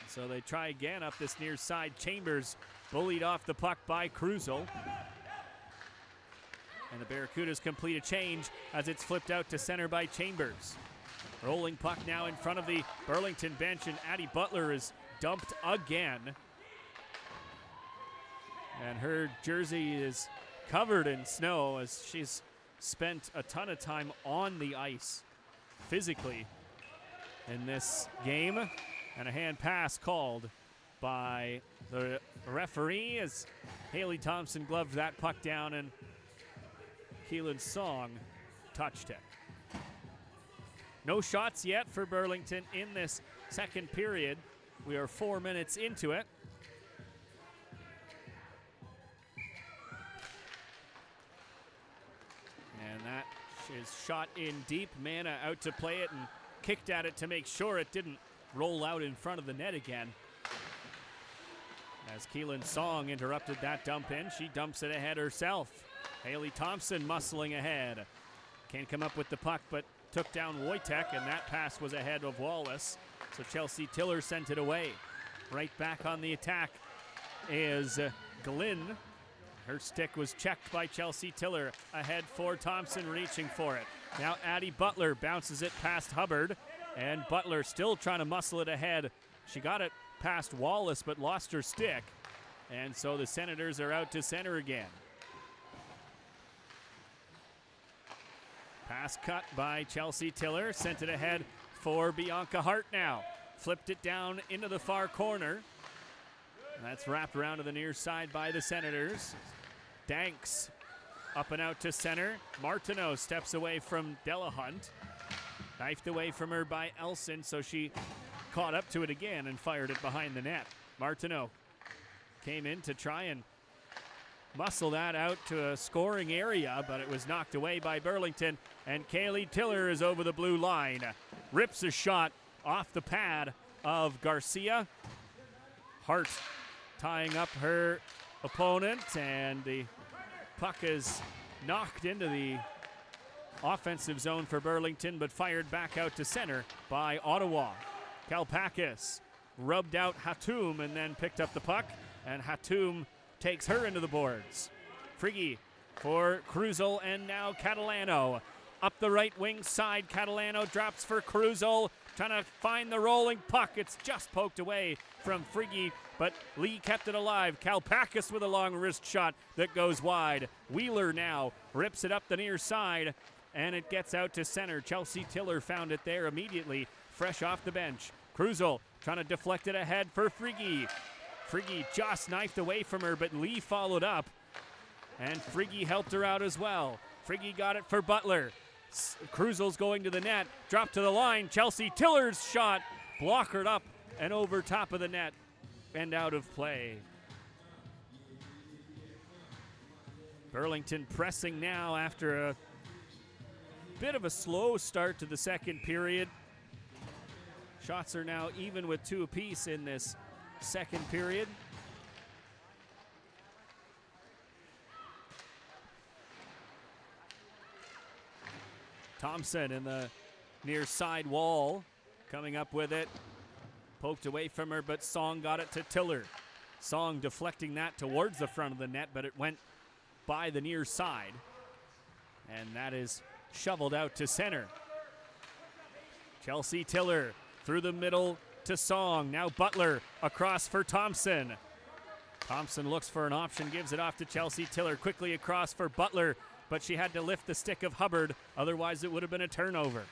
So they try again up this near side. Chambers bullied off the puck by Cruzel. And the Barracudas complete a change as it's flipped out to center by Chambers. Rolling puck now in front of the Burlington bench, and Addie Butler is dumped again. And her jersey is covered in snow as she's spent a ton of time on the ice physically in this game. And a hand pass called by the referee as Haley Thompson gloved that puck down, and Keelan Song touched it. No shots yet for Burlington in this second period. We are 4 minutes into it. And that is shot in deep. Manna out to play it and kicked at it to make sure it didn't roll out in front of the net again. As Keelan Song interrupted that dump in, she dumps it ahead herself. Haley Thompson muscling ahead. Can't come up with the puck, but took down Wojtek, and that pass was ahead of Wallace. So Chelsea Tiller sent it away. Right back on the attack is Glynn. Her stick was checked by Chelsea Tiller. Ahead for Thompson, reaching for it. Now Addie Butler bounces it past Hubbard, and Butler still trying to muscle it ahead. She got it past Wallace, but lost her stick. And so the Senators are out to center again. Pass cut by Chelsea Tiller. Sent it ahead for Bianca Hart now. Flipped it down into the far corner. And that's wrapped around to the near side by the Senators. Danks up and out to center. Martineau steps away from Della Hunt. Knifed away from her by Elson, so she caught up to it again and fired it behind the net. Martineau came in to try and muscle that out to a scoring area, but it was knocked away by Burlington, and Kaylee Tiller is over the blue line. Rips a shot off the pad of Garcia. Hart tying up her opponent, and the puck is knocked into the offensive zone for Burlington, but fired back out to center by Ottawa. Kalpakis rubbed out Hatum and then picked up the puck, and Hatum takes her into the boards. Friggy for Cruzel, and now Catalano. Up the right wing side, Catalano drops for Cruzel, trying to find the rolling puck. It's just poked away from Friggy, but Lee kept it alive. Kalpakis with a long wrist shot that goes wide. Wheeler now rips it up the near side, and it gets out to center. Chelsea Tiller found it there immediately, fresh off the bench. Cruzel trying to deflect it ahead for Friggy. Friggy just knifed away from her, but Lee followed up, and Friggy helped her out as well. Friggy got it for Butler. Cruzel's going to the net, dropped to the line. Chelsea Tiller's shot blockered up and over top of the net and out of play. Burlington pressing now after a bit of a slow start to the second period. Shots are now even with 2 apiece in this second period. Thompson in the near side wall, coming up with it. Poked away from her, but Song got it to Tiller. Song deflecting that towards the front of the net, but it went by the near side. And that is shoveled out to center. Chelsea Tiller through the middle to Song. Now Butler across for Thompson. Thompson looks for an option, gives it off to Chelsea Tiller. Quickly across for Butler, but she had to lift the stick of Hubbard, otherwise it would have been a turnover.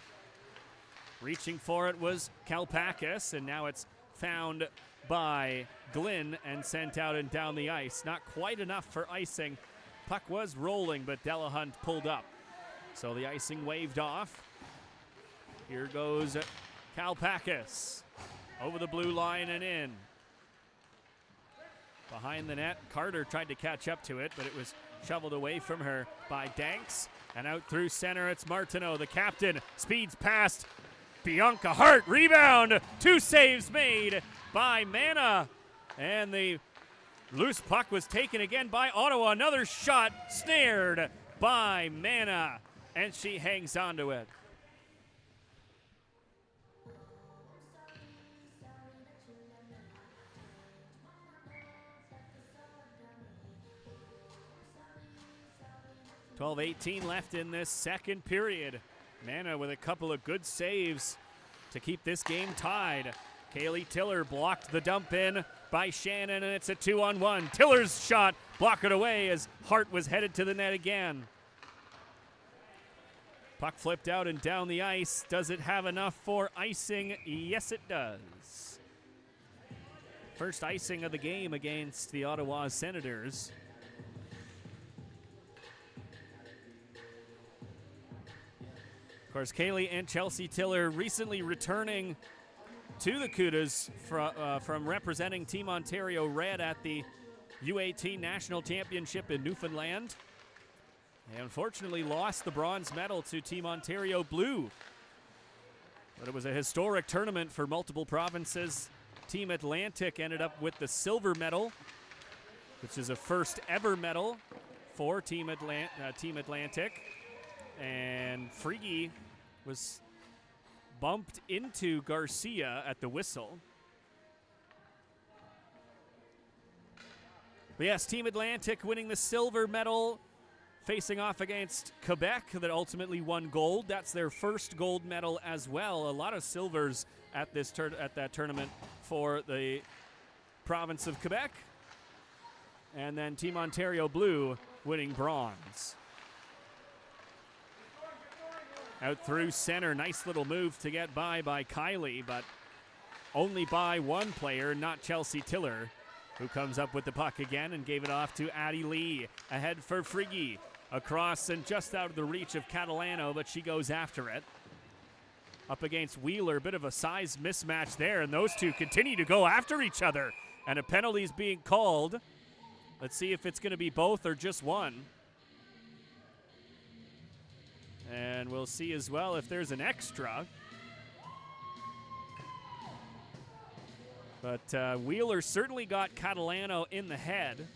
Reaching for it was Kalpakis, and now it's found by Glynn and sent out and down the ice. Not quite enough for icing. Puck was rolling, but Delahunt pulled up. So the icing waved off. Here goes Kalpakis over the blue line and in. Behind the net, Carter tried to catch up to it, but it was shoveled away from her by Danks. And out through center, it's Martineau, the captain, speeds past Bianca Hart. Rebound, 2 saves made by Mana. And the loose puck was taken again by Ottawa. Another shot snared by Mana, and she hangs on to it. .18 left in this second period. Mana with a couple of good saves to keep this game tied. Kaylee Tiller blocked the dump in by Shannon, and it's a 2-on-1. Tiller's shot blocked away as Hart was headed to the net again. Puck flipped out and down the ice. Does it have enough for icing? Yes, it does. First icing of the game against the Ottawa Senators. Of course, Kaylee and Chelsea Tiller recently returning to the Cudas from representing Team Ontario Red at the U18 National Championship in Newfoundland. They unfortunately lost the bronze medal to Team Ontario Blue. But it was a historic tournament for multiple provinces. Team Atlantic ended up with the silver medal, which is a first ever medal for Team Atlantic. And Friggy was bumped into Garcia at the whistle. But yes, Team Atlantic winning the silver medal, facing off against Quebec that ultimately won gold. That's their first gold medal as well. A lot of silvers at this at that tournament for the province of Quebec. And then Team Ontario Blue winning bronze. Out through center, nice little move to get by Kylie, but only by one player, not Chelsea Tiller, who comes up with the puck again and gave it off to Addie Lee. Ahead for Friggy, across and just out of the reach of Catalano, but she goes after it. Up against Wheeler, bit of a size mismatch there, and those two continue to go after each other. And a penalty's being called. Let's see if it's going to be both or just one. And we'll see as well if there's an extra. But Wheeler certainly got Catalano in the head.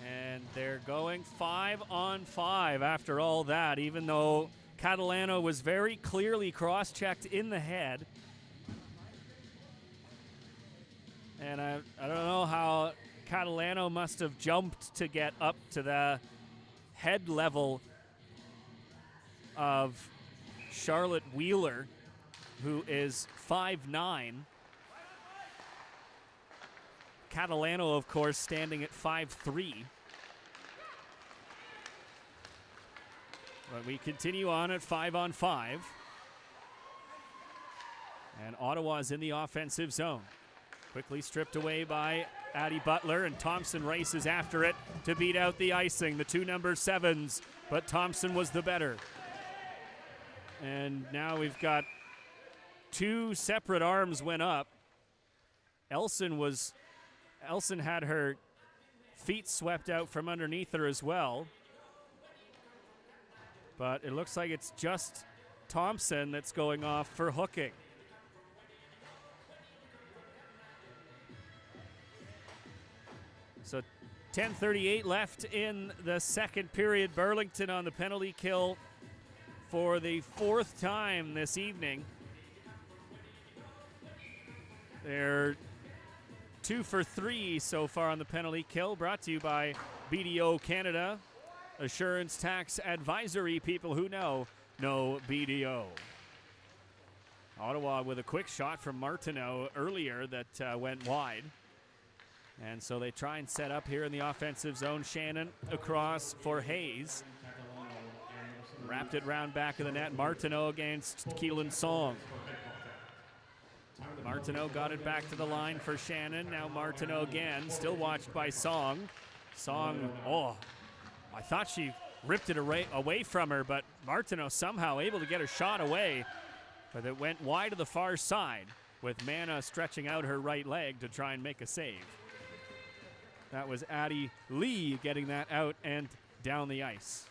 And they're going 5-on-5 after all that, even though Catalano was very clearly cross-checked in the head. And I don't know how Catalano must have jumped to get up to the head level of Charlotte Wheeler, who is 5'9". Catalano, of course, standing at 5'3". But we continue on at 5-on-5. And Ottawa's in the offensive zone. Quickly stripped away by Addie Butler, and Thompson races after it to beat out the icing, the two number 7s, but Thompson was the better. And now we've got two separate arms went up. Elson had her feet swept out from underneath her as well. But it looks like it's just Thompson that's going off for hooking. So 10:38 left in the second period. Burlington on the penalty kill for the fourth time this evening. They're 2 for 3 so far on the penalty kill, brought to you by BDO Canada. Assurance Tax Advisory, people who know BDO. Ottawa with a quick shot from Martineau earlier that went wide. And so they try and set up here in the offensive zone. Shannon across for Hayes. Wrapped it round back of the net. Martineau against Keelan Song. Martineau got it back to the line for Shannon. Now Martineau again, still watched by Song. Song, I thought she ripped it away from her, but Martineau somehow able to get a shot away. But it went wide to the far side, with Mana stretching out her right leg to try and make a save. That was Addie Lee getting that out and down the ice.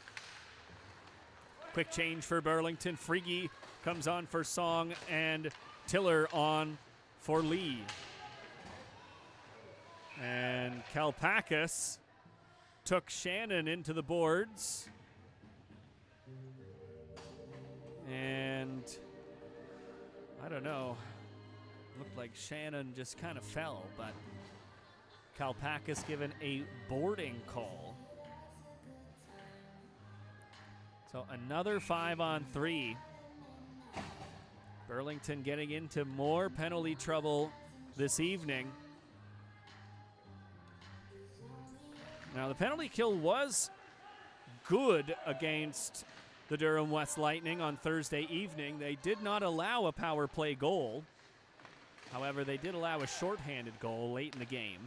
Quick change for Burlington. Frigge comes on for Song and Tiller on for Lee. And Kalpakis took Shannon into the boards. And I don't know. Looked like Shannon just kind of fell, but Kalpakis given a boarding call. So another 5-on-3. Burlington getting into more penalty trouble this evening. Now the penalty kill was good against the Durham West Lightning on Thursday evening. They did not allow a power play goal. However, they did allow a shorthanded goal late in the game.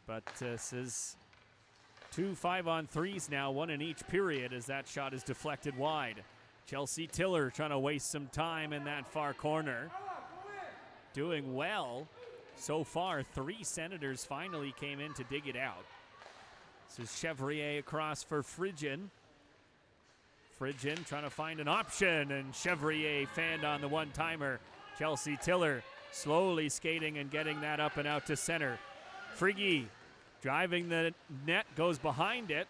But this is 2 5-on-3s now, one in each period as that shot is deflected wide. Chelsea Tiller trying to waste some time in that far corner. Doing well so far. 3 Senators finally came in to dig it out. This is Chevrier across for Frigian. Frigian trying to find an option, and Chevrier fanned on the one-timer. Chelsea Tiller slowly skating and getting that up and out to center. Frigge driving the net, goes behind it,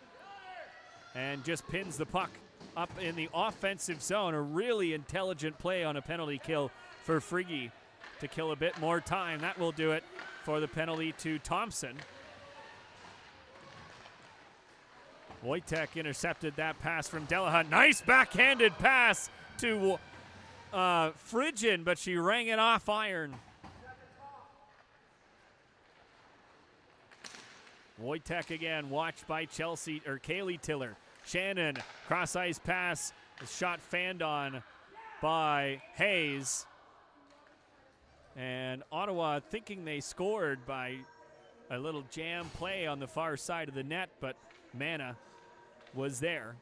and just pins the puck up in the offensive zone. A really intelligent play on a penalty kill for Frigge to kill a bit more time. That will do it for the penalty to Thompson. Wojtek intercepted that pass from Delahunt. Nice backhanded pass to Frigian, but she rang it off iron. Wojtek again, watched by Kaylee Tiller. Shannon, cross-ice pass, shot fanned on by Hayes. And Ottawa thinking they scored by a little jam play on the far side of the net, but Mana was there.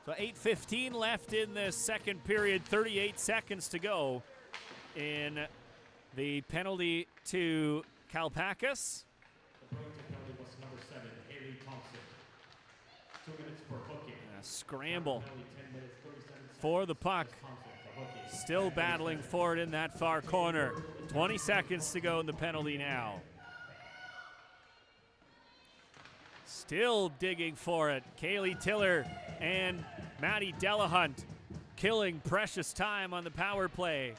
So 8:15 left in the second period, 38 seconds to go in the penalty to Kalpakis. The Burlington penalty was number 7, Haley Thompson. 2 minutes for hooking. A scramble Penalty 10 minutes, 37 seconds. for the puck. Thompson for hooking. Still battling for it in that far corner. 20 seconds to go in the penalty now. Still digging for it. Kaylee Tiller and Maddie Delahunt killing precious time on the power play.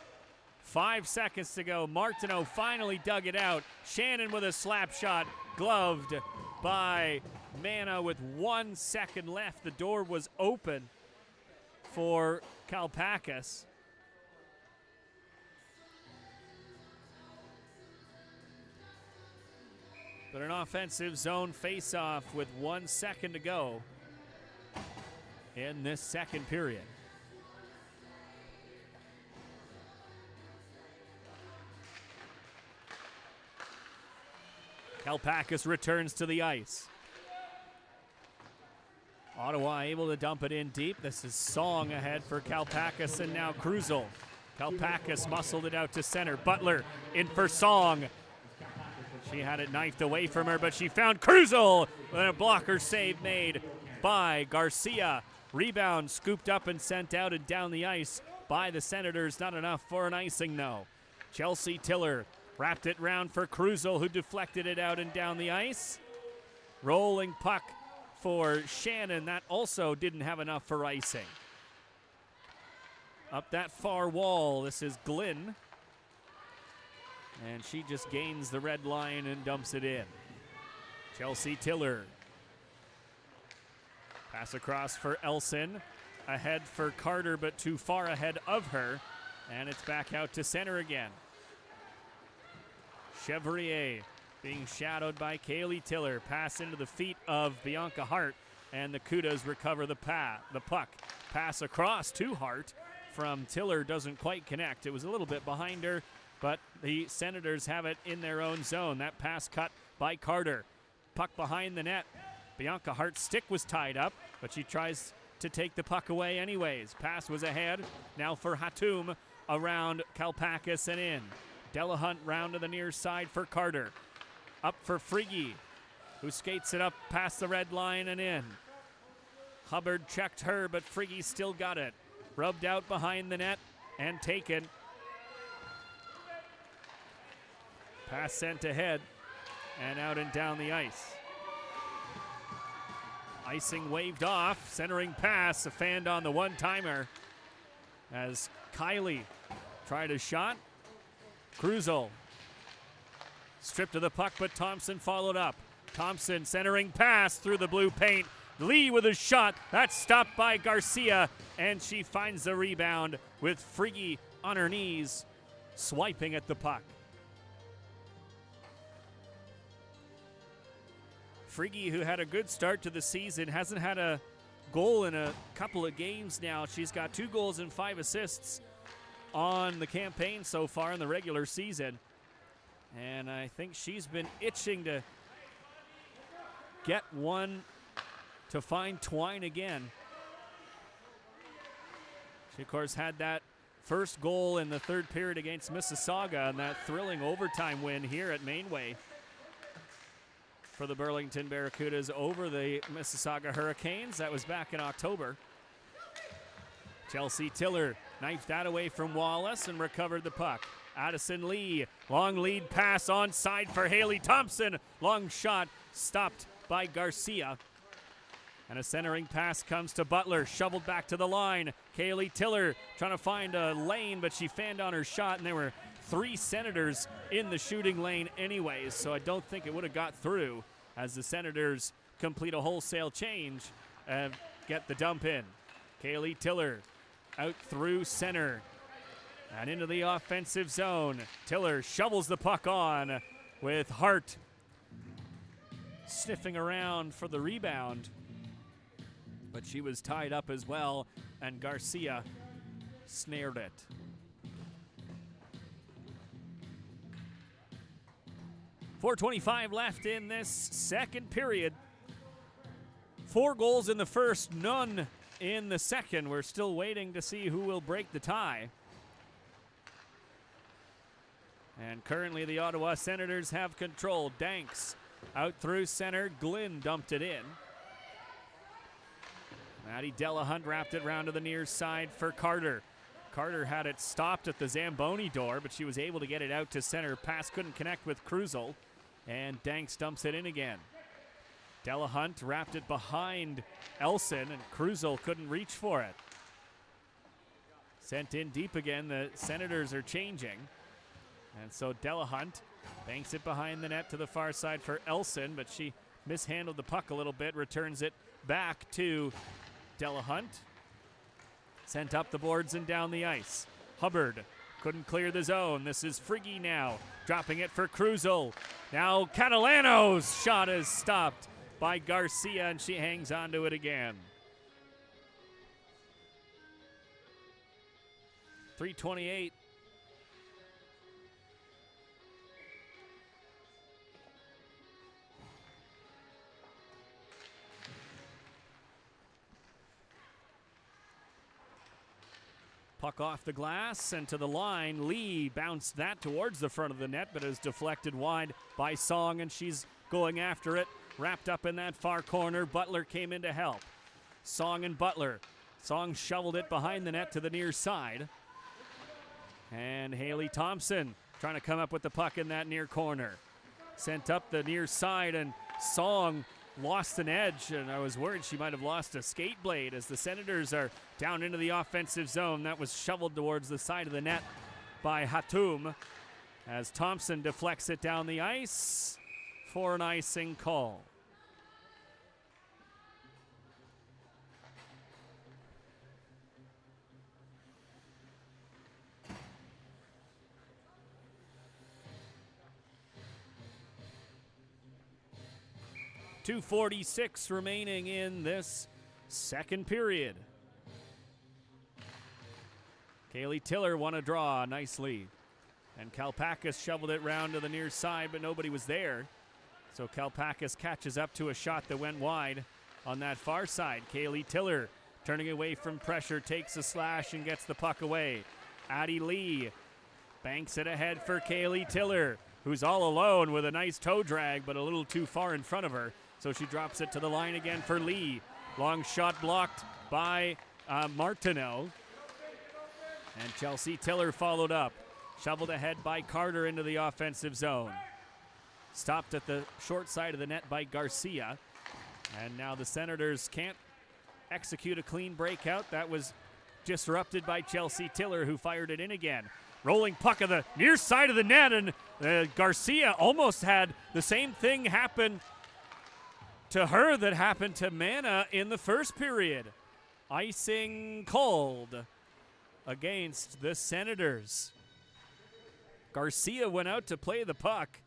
5 seconds to go. Martineau finally dug it out. Shannon with a slap shot, gloved by Mana with 1 second left. The door was open for Kalpakis. But an offensive zone face-off with 1 second to go in this second period. Kalpakis returns to the ice. Ottawa able to dump it in deep. This is Song ahead for Kalpakis and now Krusel. Kalpakis muscled it out to center. Butler in for Song. She had it knifed away from her, but she found Krusel with a blocker save made by Garcia. Rebound scooped up and sent out and down the ice by the Senators. Not enough for an icing, though. Chelsea Tiller wrapped it round for Krusel, who deflected it out and down the ice. Rolling puck for Shannon. That also didn't have enough for icing. Up that far wall, this is Glynn. And she just gains the red line and dumps it in. Chelsea Tiller. Pass across for Elson. Ahead for Carter, but too far ahead of her. And it's back out to center again. Chevrier being shadowed by Kaylee Tiller. Pass into the feet of Bianca Hart. And the Cudas recover the puck. Pass across to Hart from Tiller doesn't quite connect. It was a little bit behind her, but the Senators have it in their own zone. That pass cut by Carter. Puck behind the net. Bianca Hart's stick was tied up, but she tries to take the puck away anyways. Pass was ahead. Now for Hatum around Kalpakis and in. Delahunt round to the near side for Carter. Up for Frigge, who skates it up past the red line and in. Hubbard checked her, but Frigge still got it. Rubbed out behind the net and taken. Pass sent ahead and out and down the ice. Icing waved off. Centering pass, a fanned on the one-timer as Kylie tried a shot. Krusel stripped of the puck, but Thompson followed up. Thompson centering pass through the blue paint. Lee with a shot. That's stopped by Garcia, and she finds the rebound with Frigge on her knees, swiping at the puck. Frigge, who had a good start to the season, hasn't had a goal in a couple of games now. She's got 2 goals and 5 assists on the campaign so far in the regular season. And I think she's been itching to get one to find twine again. She, of course, had that first goal in the third period against Mississauga and that thrilling overtime win here at Mainway for the Burlington Barracudas over the Mississauga Hurricanes. That was back in October. Chelsea Tiller knifed that away from Wallace and recovered the puck. Addison Lee, long lead pass onside for Haley Thompson. Long shot stopped by Garcia. And a centering pass comes to Butler, shoveled back to the line. Kaylee Tiller trying to find a lane, but she fanned on her shot, and there were 3 Senators in the shooting lane anyways, so I don't think it would have got through as the Senators complete a wholesale change and get the dump in. Kaylee Tiller out through center and into the offensive zone. Tiller shovels the puck on with Hart sniffing around for the rebound, but she was tied up as well, and Garcia snared it. .425 left in this second period. 4 goals in the first, none in the second. We're still waiting to see who will break the tie. And currently the Ottawa Senators have control. Danks out through center. Glynn dumped it in. Maddie Delahunt wrapped it round to the near side for Carter. Carter had it stopped at the Zamboni door, but she was able to get it out to center. Pass couldn't connect with Krusel, and Danks dumps it in again. Delahunt wrapped it behind Elson, and Krusel couldn't reach for it. Sent in deep again. The Senators are changing. And so Delahunt banks it behind the net to the far side for Elson, but she mishandled the puck a little bit, returns it back to Delahunt. Sent up the boards and down the ice. Hubbard couldn't clear the zone. This is Friggy now, dropping it for Krusel. Now Catalano's shot is stopped by Garcia, and she hangs on to it again. 3:28. Puck off the glass and to the line. Lee bounced that towards the front of the net, but is deflected wide by Song, and she's going after it. Wrapped up in that far corner. Butler came in to help. Song and Butler. Song shoveled it behind the net to the near side. And Haley Thompson trying to come up with the puck in that near corner. Sent up the near side, and Song lost an edge, and I was worried she might have lost a skate blade as the Senators are down into the offensive zone. That was shoveled towards the side of the net by Hatum as Thompson deflects it down the ice for an icing call. .246 remaining in this second period. Kaylee Tiller won a draw nicely. And Kalpakis shoveled it round to the near side, but nobody was there. So Kalpakis catches up to a shot that went wide on that far side. Kaylee Tiller turning away from pressure, takes a slash and gets the puck away. Addie Lee banks it ahead for Kaylee Tiller, who's all alone with a nice toe drag, but a little too far in front of her. So she drops it to the line again for Lee. Long shot blocked by Martineau. And Chelsea Tiller followed up. Shoveled ahead by Carter into the offensive zone. Stopped at the short side of the net by Garcia. And now the Senators can't execute a clean breakout. That was disrupted by Chelsea Tiller, who fired it in again. Rolling puck of the near side of the net, and Garcia almost had the same thing happen to her that happened to Mana in the first period. Icing called against the Senators. Garcia went out to play the puck,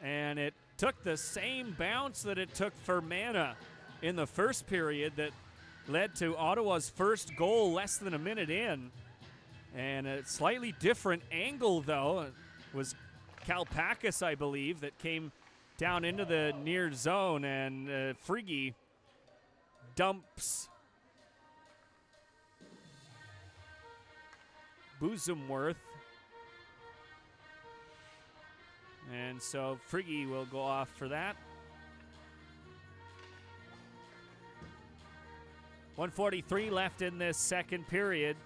and it took the same bounce that it took for Mana in the first period that led to Ottawa's first goal less than a minute in. And a slightly different angle, though. It was Kalpakis, I believe, that came down into the near zone, and Friggy dumps Boosomworth. And so Friggy will go off for that. 1:43 left in this second period.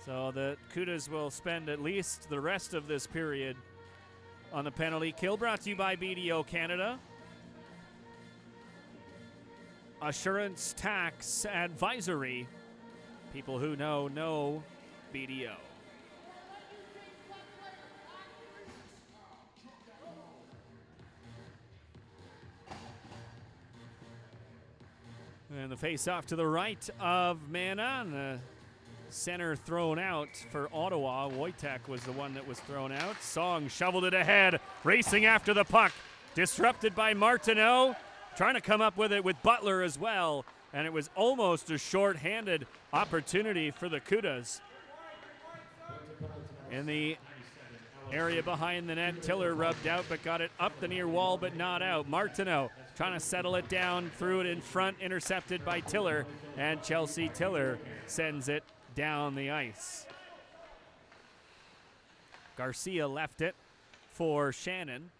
So the Cudas will spend at least the rest of this period on the penalty kill. Brought to you by BDO Canada. Assurance Tax Advisory. People who know BDO. And the face-off to the right of Mana, and the center thrown out for Ottawa. Wojtek was the one that was thrown out. Song shoveled it ahead, racing after the puck. Disrupted by Martineau, trying to come up with it with Butler as well. And it was almost a short-handed opportunity for the Cudas. In the area behind the net. Tiller rubbed out, but got it up the near wall, but not out. Martineau trying to settle it down, threw it in front, intercepted by Tiller, and Chelsea Tiller sends it down the ice. Garcia left it for Shannon.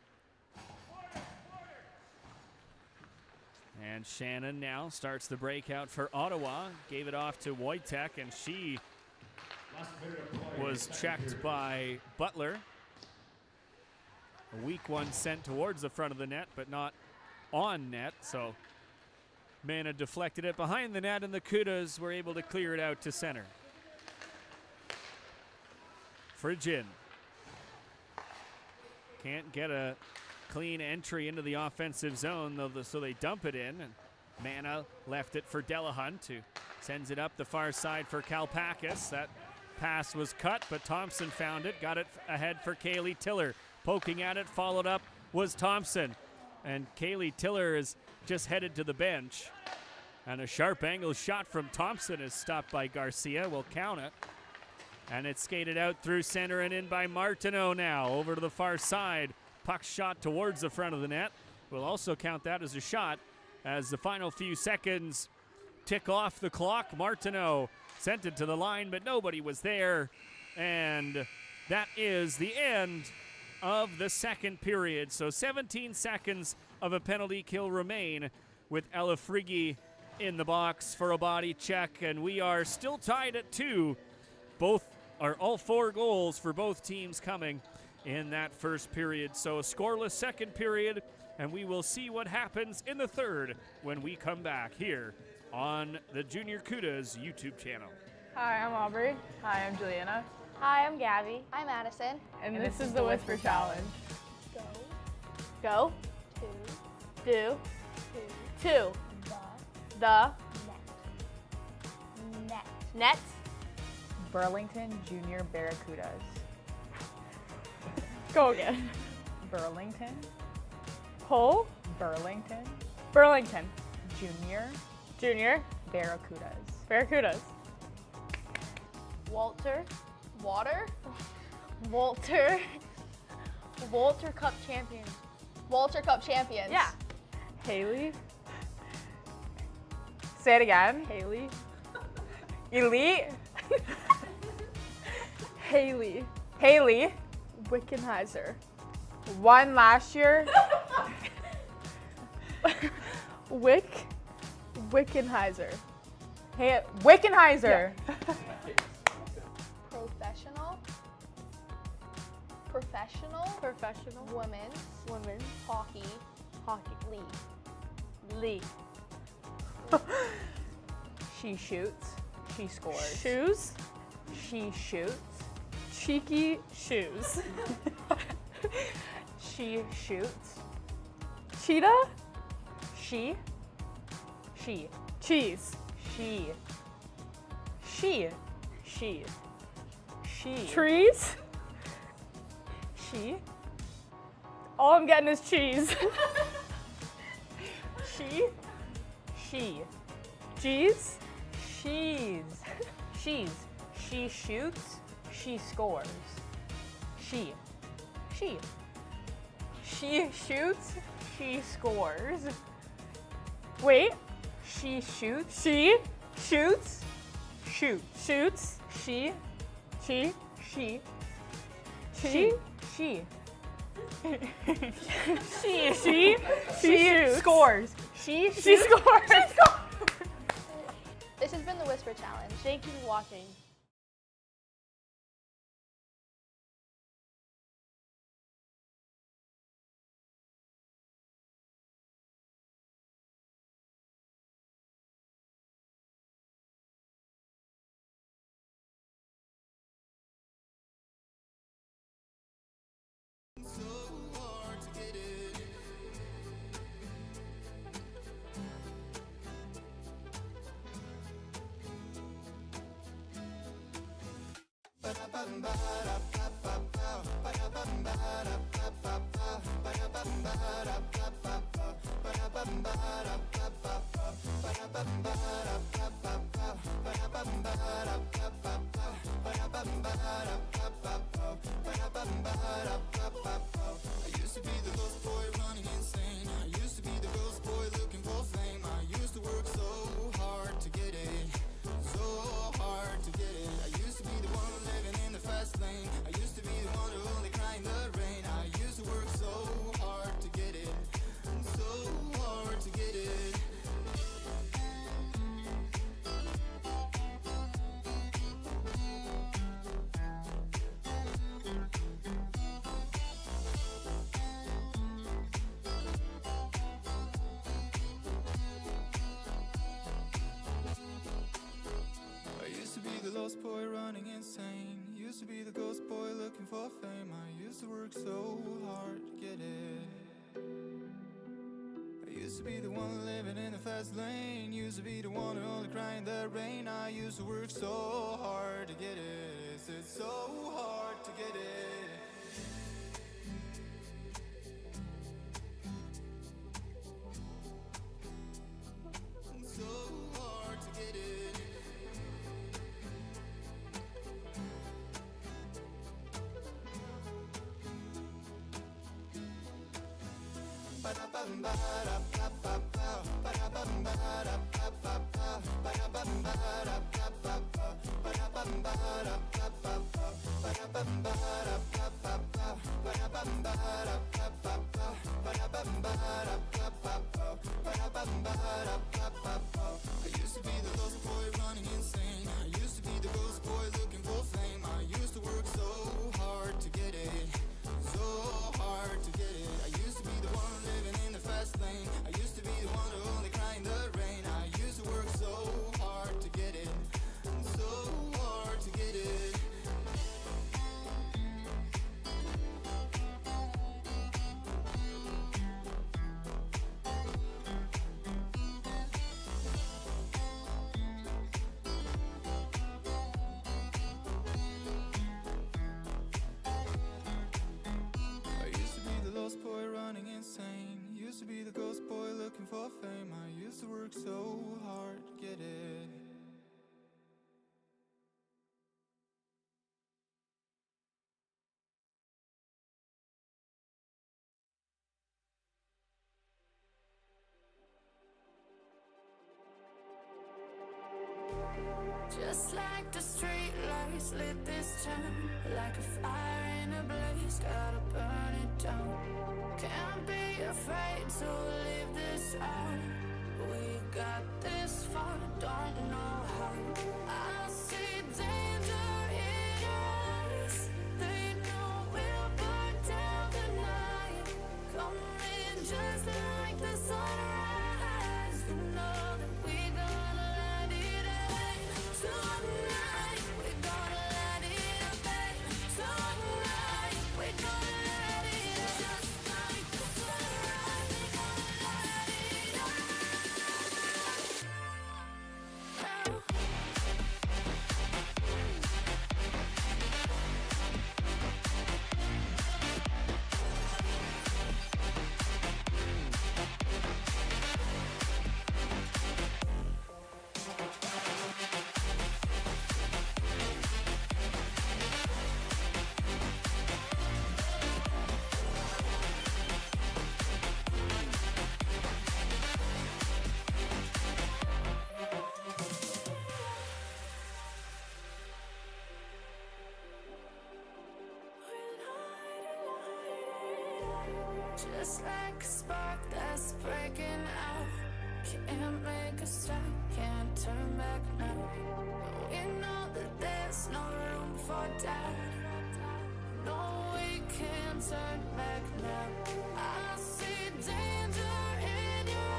And Shannon now starts the breakout for Ottawa. Gave it off to Wojtek, and she was checked by Butler. A weak one sent towards the front of the net, but not on net. So Mana deflected it behind the net, and the Cudas were able to clear it out to center. Frigin can't get a clean entry into the offensive zone, though, so they dump it in. And Mana left it for Delahunt, who sends it up the far side for Kalpakis. That pass was cut, but Thompson found it, got it ahead for Kaylee Tiller. Poking at it, followed up was Thompson. And Kaylee Tiller is just headed to the bench. And a sharp angle shot from Thompson is stopped by Garcia. Will count it. And it's skated out through center and in by Martineau now. Over to the far side. Puck shot towards the front of the net. We'll also count that as a shot as the final few seconds tick off the clock. Martineau sent it to the line, but nobody was there. And that is the end of the second period. So 17 seconds of a penalty kill remain with Ella Friggi in the box for a body check. And we are still tied at 2. All 4 goals for both teams coming in that first period. So a scoreless second period, and we will see what happens in the third when we come back here on the Junior Cudas YouTube channel. Hi, I'm Aubrey. Hi, I'm Juliana. Hi, I'm Gabby. I'm Madison. And this is the Whisper Challenge. Go. Go. Do. To. The. Net. Burlington Junior Barracudas. Go again. Burlington. Pull. Burlington Burlington. Junior Barracudas. Barracudas. Water. Cup champions. Walter Cup champions. Yeah. Haley. Say it again. Haley. Elite. Haley. Wickenheiser. Won last year. Wickenheiser. Hey, Wickenheiser. Professional. Women's hockey league. She shoots. She scores. Shoes. She shoots. Cheeky shoes. She shoots. Cheetah. She. Cheese. She. Trees. She. All I'm getting is cheese. She. Cheese. She's. She shoots. She scores. She shoots. She scores. Wait. She shoots. She. Shoots. Shoots. She. She. She. Shoots. Scores. She scores. This has been the Whisper Challenge. Thank you for watching. Ba-da-bum-ba-da-ba-ba-ba work so hard to get it. I used to be the one living in the fast lane. Used to be the one who only cried in the rain. I used to work so hard to get it. Is it so hard to get it? So hard to get it. I used to be the lost boy running insane. I used to be the ghost boy looking for fame. I used to work so hard to get it. So hard to get it. I used to be the one living in the fast lane. I used to be the one who only cried in the rain. I used to work so hard to get it. So hard to get it. I used to be the lost boy running insane. Used to be the ghost boy looking for fame. I used to work so hard to get it. Just like the street lights lit this town, like a fire in a blaze, gotta burn it down. Can't be afraid to leave this out. We got this far, don't know how. I see danger in your eyes. They know we'll burn down the night. Coming just like the sunrise. You know that we gonna let it rain. Tonight, we gonna let it rain. Tonight, we gonna let it rain. Just like the sunrise, we gonna let it rain. Just like a spark that's breaking out. Can't make a stop, can't turn back now. We know that there's no room for doubt. No, we can't turn back now. I see danger in your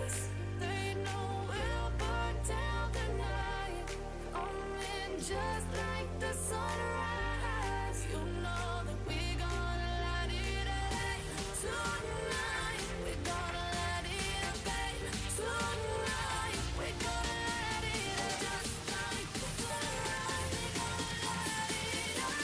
eyes. They know we'll burn down the night. Coming just like the sunrise. You know that we gonna let it rain. Tonight, we gonna let it rain. Tonight, we gonna let it rain. Just like the sunrise, we gonna let it rain.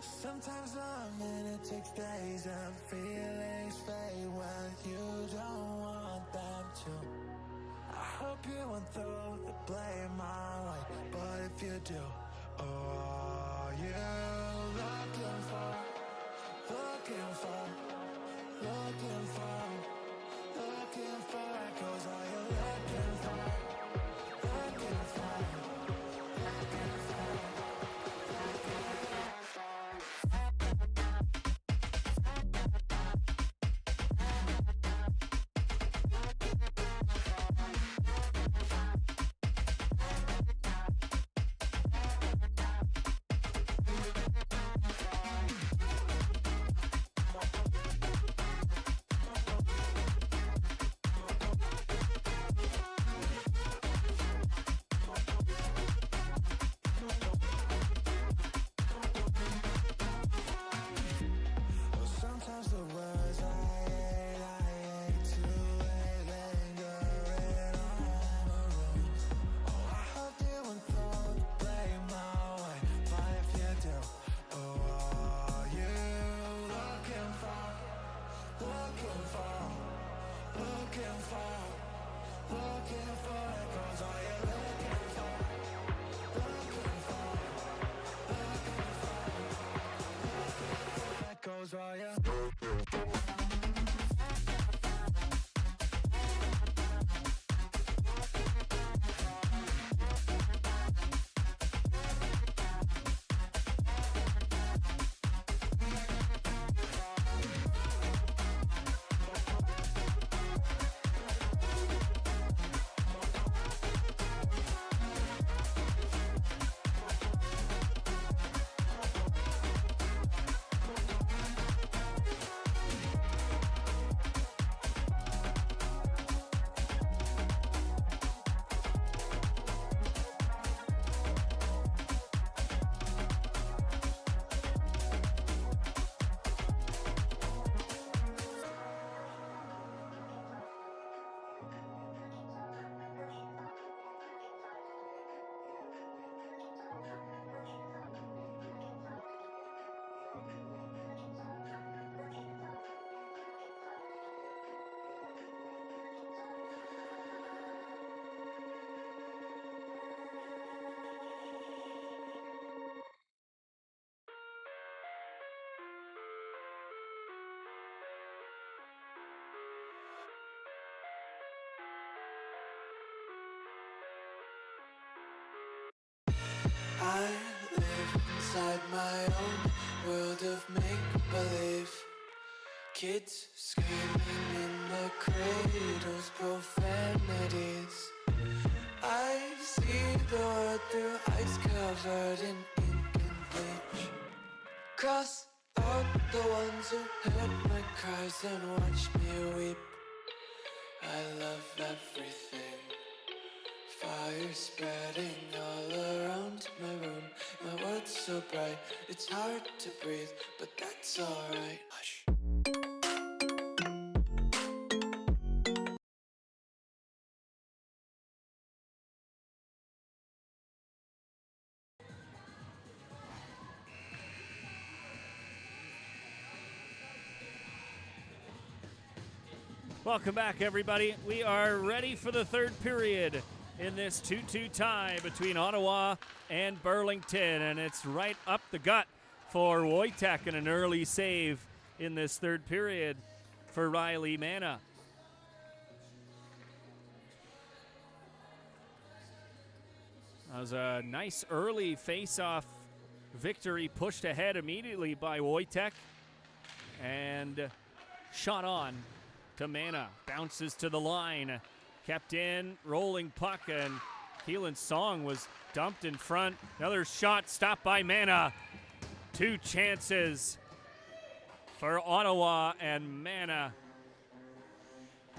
Sometimes a minute takes days and feelings fade when you don't want them to. I hope you won't throw the blame my way, but if you do, oh, are you looking for, looking for, looking for, looking for echoes? Are you looking for, looking for, looking for, looking for? Sometimes the words I hate too late, lingering on the room. Oh, I hope you won't throw the blame my way, but if you do, oh, are you looking for, looking for, looking for, looking for echoes? Are you looking for, looking for, looking for echoes? Are you? I live inside my own world of make-believe. Kids screaming in the cradles, profanities. I see the world through ice covered in ink and bleach. Cross out the ones who heard my cries and watched me weep. I love everything. Fire spreading all around my room. My world's so bright, it's hard to breathe, but that's alright. Hush. Welcome back, everybody. We are ready for the third period in this 2-2 tie between Ottawa and Burlington, and it's right up the gut for Wojtek and an early save in this third period for Riley Mana. That was a nice early face-off victory, pushed ahead immediately by Wojtek, and shot on to Mana. Bounces to the line, kept in, rolling puck, and Keelan's Song was dumped in front. Another shot stopped by Mana. Two chances for Ottawa, and Mana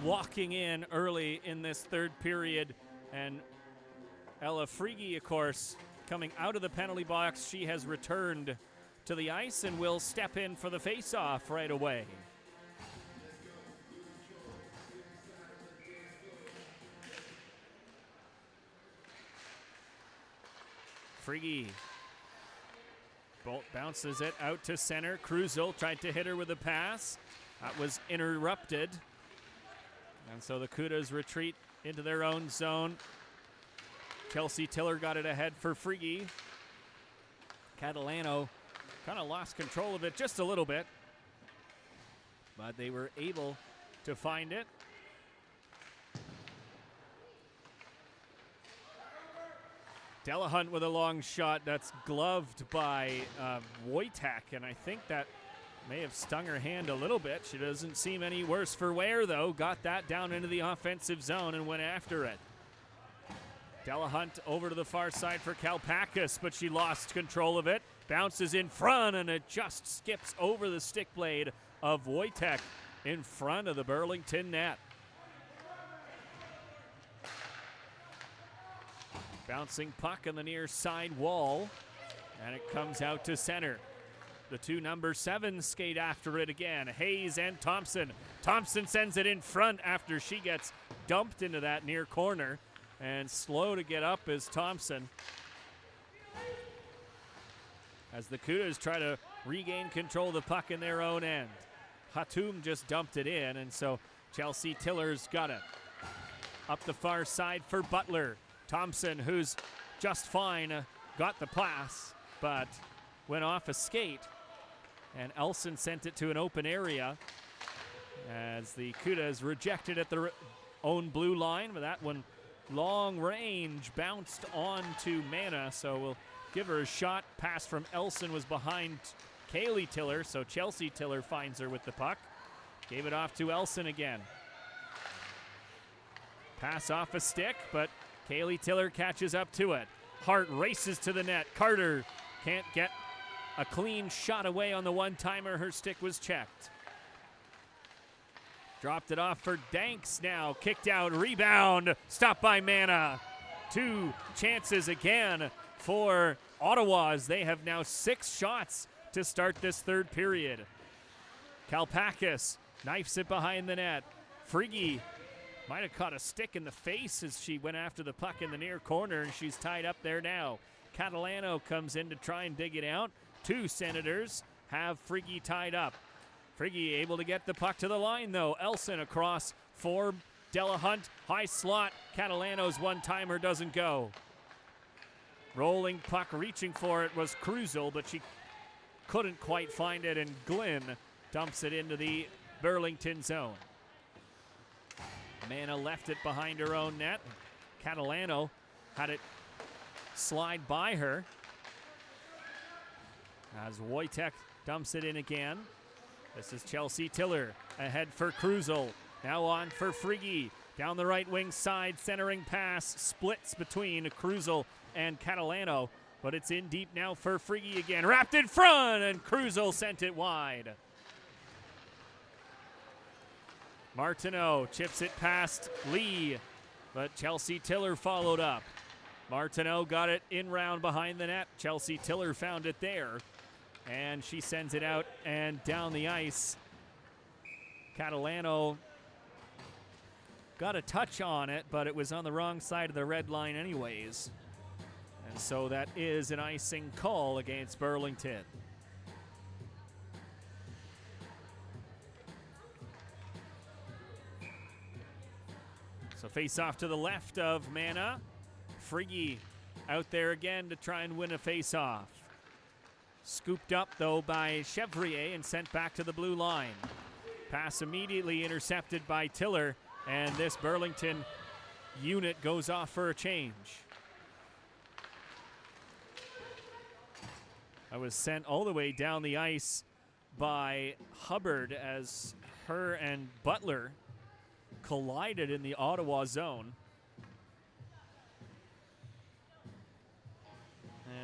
walking in early in this third period. And Ella Frigi, of course, coming out of the penalty box. She has returned to the ice and will step in for the face-off right away. Frigi Bolt bounces it out to center. Krusel tried to hit her with a pass. That was interrupted. And so the Cudas retreat into their own zone. Chelsea Tiller got it ahead for Frigge. Catalano kind of lost control of it just a little bit, but they were able to find it. Delahunt with a long shot that's gloved by Wojtek, and I think that may have stung her hand a little bit. She doesn't seem any worse for wear, though. Got that down into the offensive zone and went after it. Delahunt over to the far side for Kalpakis, but she lost control of it. Bounces in front, and it just skips over the stick blade of Wojtek in front of the Burlington net. Bouncing puck on the near side wall, and it comes out to center. The two number 7s skate after it again, Hayes and Thompson. Thompson sends it in front after she gets dumped into that near corner, and slow to get up is Thompson. As the Cudas try to regain control of the puck in their own end. Hatum just dumped it in, and so Chelsea Tiller's got it. Up the far side for Butler. Thompson, who's just fine, got the pass, but went off a skate. And Elson sent it to an open area as the Cudas rejected at their own blue line, but that one long range bounced on to Mana, so we'll give her a shot. Pass from Elson was behind Kaylee Tiller, so Chelsea Tiller finds her with the puck. Gave it off to Elson again. Pass off a stick, but Kaylee Tiller catches up to it. Hart races to the net. Carter can't get a clean shot away on the one-timer. Her stick was checked. Dropped it off for Danks now. Kicked out, rebound, stopped by Mana. 2 chances again for Ottawa as they have now 6 shots to start this third period. Kalpakis knifes it behind the net. Frigge might have caught a stick in the face as she went after the puck in the near corner, and she's tied up there now. Catalano comes in to try and dig it out. 2 Senators have Frigge tied up. Frigge able to get the puck to the line, though. Elson across for Delahunt. High slot. Catalano's one-timer doesn't go. Rolling puck, reaching for it was Krusel, but she couldn't quite find it, and Glynn dumps it into the Burlington zone. Mana left it behind her own net. Catalano had it slide by her as Wojtek dumps it in again. This is Chelsea Tiller ahead for Krusel. Now on for Frigge. Down the right wing side, centering pass splits between Krusel and Catalano, but it's in deep now for Frigge again. Wrapped in front, and Krusel sent it wide. Martineau chips it past Lee, but Chelsea Tiller followed up. Martineau got it in round behind the net. Chelsea Tiller found it there, and she sends it out and down the ice. Catalano got a touch on it, but it was on the wrong side of the red line anyways. And so that is an icing call against Burlington. So face off to the left of Mana. Frigge out there again to try and win a face off. Scooped up though by Chevrier and sent back to the blue line. Pass immediately intercepted by Tiller, and this Burlington unit goes off for a change. I was sent all the way down the ice by Hubbard as her and Butler collided in the Ottawa zone.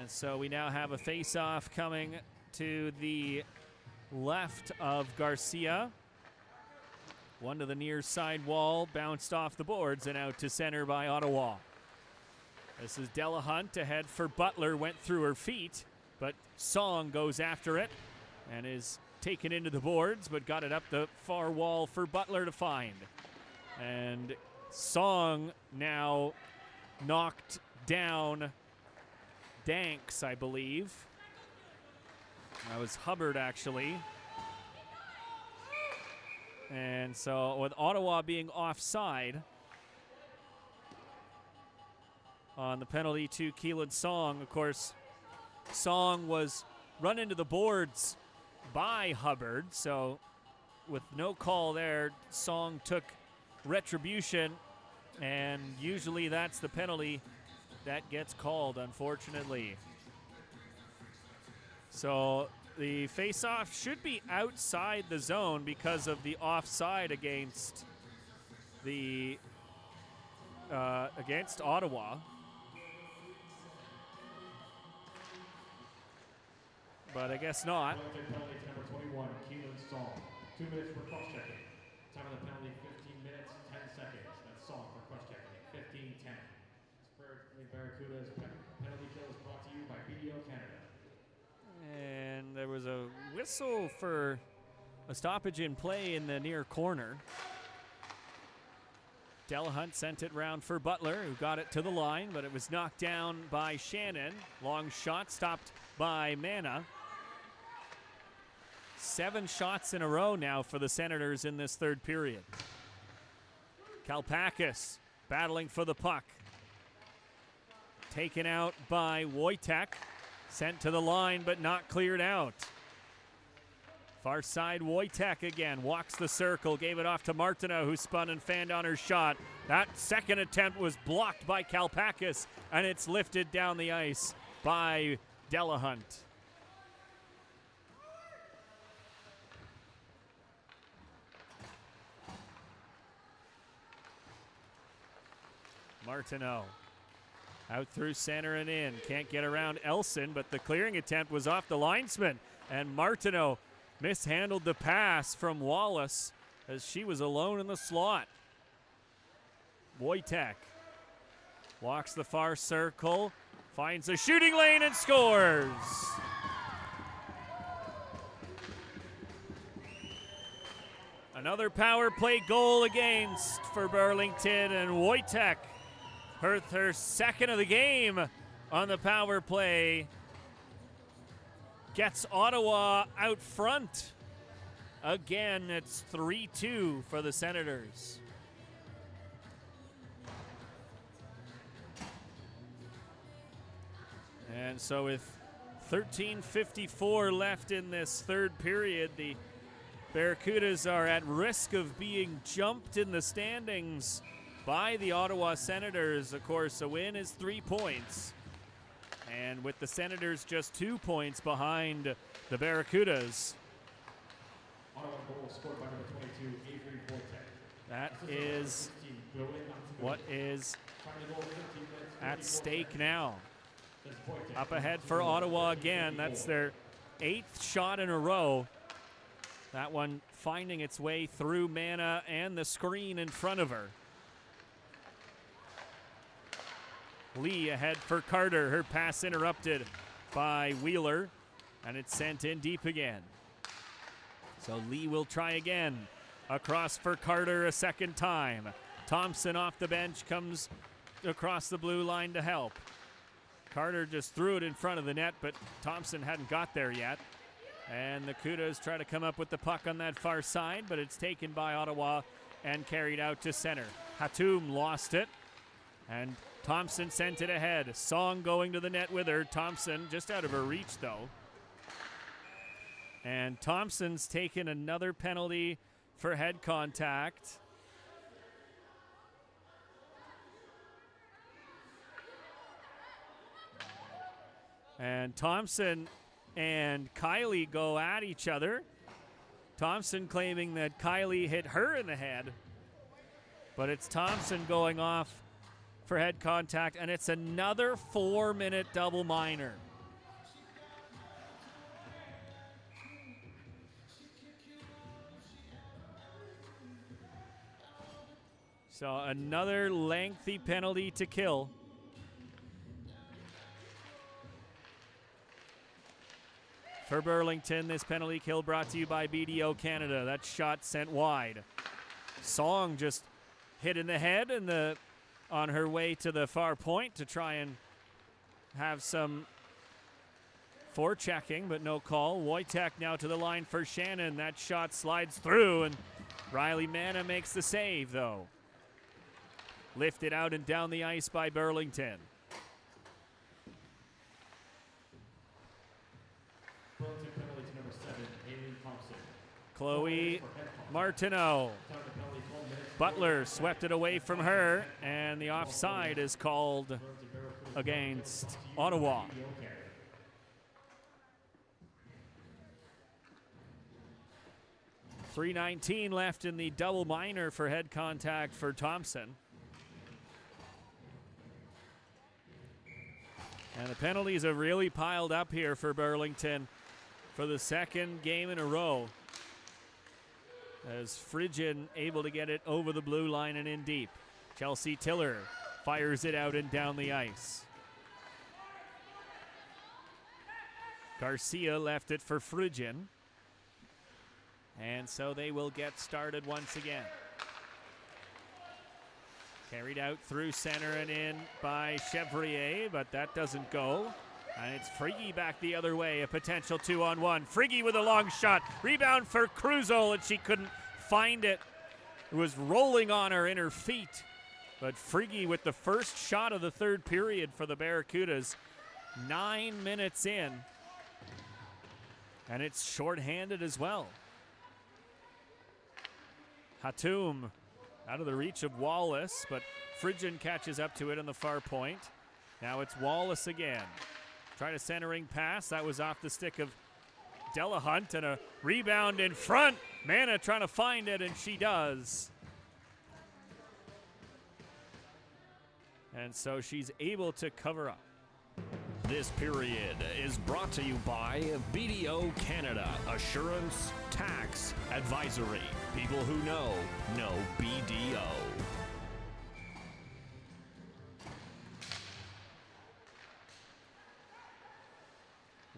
And so we now have a face-off coming to the left of Garcia. One to the near side wall, bounced off the boards and out to center by Ottawa. This is Delahunt ahead for Butler, went through her feet, but Song goes after it and is taken into the boards, but got it up the far wall for Butler to find. And Song now knocked down Danks, I believe. That was Hubbard, actually. And so with Ottawa being offside on the penalty to Keelan Song, of course, Song was run into the boards by Hubbard. So with no call there, Song took retribution, and usually that's the penalty that gets called, unfortunately. So the face-off should be outside the zone because of the offside against the against Ottawa. But I guess not. Penalty to number 21, Keelan Song. 2 minutes for cross-checking. Time of the penalty, 15 minutes, 10 seconds. That's Song for cross-checking. 15-10. Barracudas penalty kill is brought to you by BDO Canada. And there was a whistle for a stoppage in play in the near corner. Delahunt sent it round for Butler, who got it to the line, but it was knocked down by Shannon. Long shot stopped by Mana. 7 shots in a row now for the Senators in this third period. Kalpakis battling for the puck. Taken out by Wojtek. Sent to the line, but not cleared out. Far side, Wojtek again. Walks the circle, gave it off to Martineau, who spun and fanned on her shot. That second attempt was blocked by Kalpakis, and it's lifted down the ice by Delahunt. Martineau out through center and in. Can't get around Elson, but the clearing attempt was off the linesman. And Martineau mishandled the pass from Wallace as she was alone in the slot. Wojtek walks the far circle, finds a shooting lane and scores. Another power play goal against for Burlington, and Wojtek her second of the game on the power play. Gets Ottawa out front. Again, it's 3-2 for the Senators. And so with 13:54 left in this third period, the Barracudas are at risk of being jumped in the standings by the Ottawa Senators. Of course, a win is 3 points. And with the Senators just 2 points behind the Barracudas. Ottawa goal scored by number 22, Avery Wojtek. That is what is at stake now. Up ahead for Ottawa again. That's their 8th shot in a row. That one finding its way through Mana and the screen in front of her. Lee ahead for Carter. Her pass interrupted by Wheeler, and it's sent in deep again. So Lee will try again. Across for Carter a second time. Thompson off the bench comes across the blue line to help. Carter just threw it in front of the net, but Thompson hadn't got there yet. And the Cudas try to come up with the puck on that far side, but it's taken by Ottawa and carried out to center. Hatum lost it, and Thompson sent it ahead. Song going to the net with her. Thompson just out of her reach, though. And Thompson's taken another penalty for head contact. And Thompson and Kylie go at each other. Thompson claiming that Kylie hit her in the head. But it's Thompson going off for head contact, and it's another 4-minute double minor. So another lengthy penalty to kill. For Burlington, this penalty kill brought to you by BDO Canada. That shot sent wide. Song just hit in the head and on her way to the far point to try and have some forechecking, but no call. Wojtek now to the line for Shannon. That shot slides through, and Riley Manna makes the save, though. Lifted out and down the ice by Burlington. Burlington penalty to number 7, Aileen Thompson. Chloe Martineau. Butler swept it away from her, and the offside is called against Ottawa. 3:19 left in the double minor for head contact for Thompson. And the penalties have really piled up here for Burlington for the second game in a row, as Phrygian able to get it over the blue line and in deep. Chelsea Tiller fires it out and down the ice. Garcia left it for Phrygian. And so they will get started once again. Carried out through center and in by Chevrier, but that doesn't go. And it's Frigge back the other way, a potential 2-on-1. Frigge with a long shot. Rebound for Cruzel, and she couldn't find it. It was rolling on her in her feet. But Frigge with the first shot of the third period for the Barracudas. 9 minutes in. And it's shorthanded as well. Hatum out of the reach of Wallace, but Phrygian catches up to it on the far point. Now it's Wallace again. Tried a centering pass. That was off the stick of Delahunt, and a rebound in front. Manna trying to find it, and she does. And so she's able to cover up. This period is brought to you by BDO Canada. Assurance, tax, advisory. People who know BDO.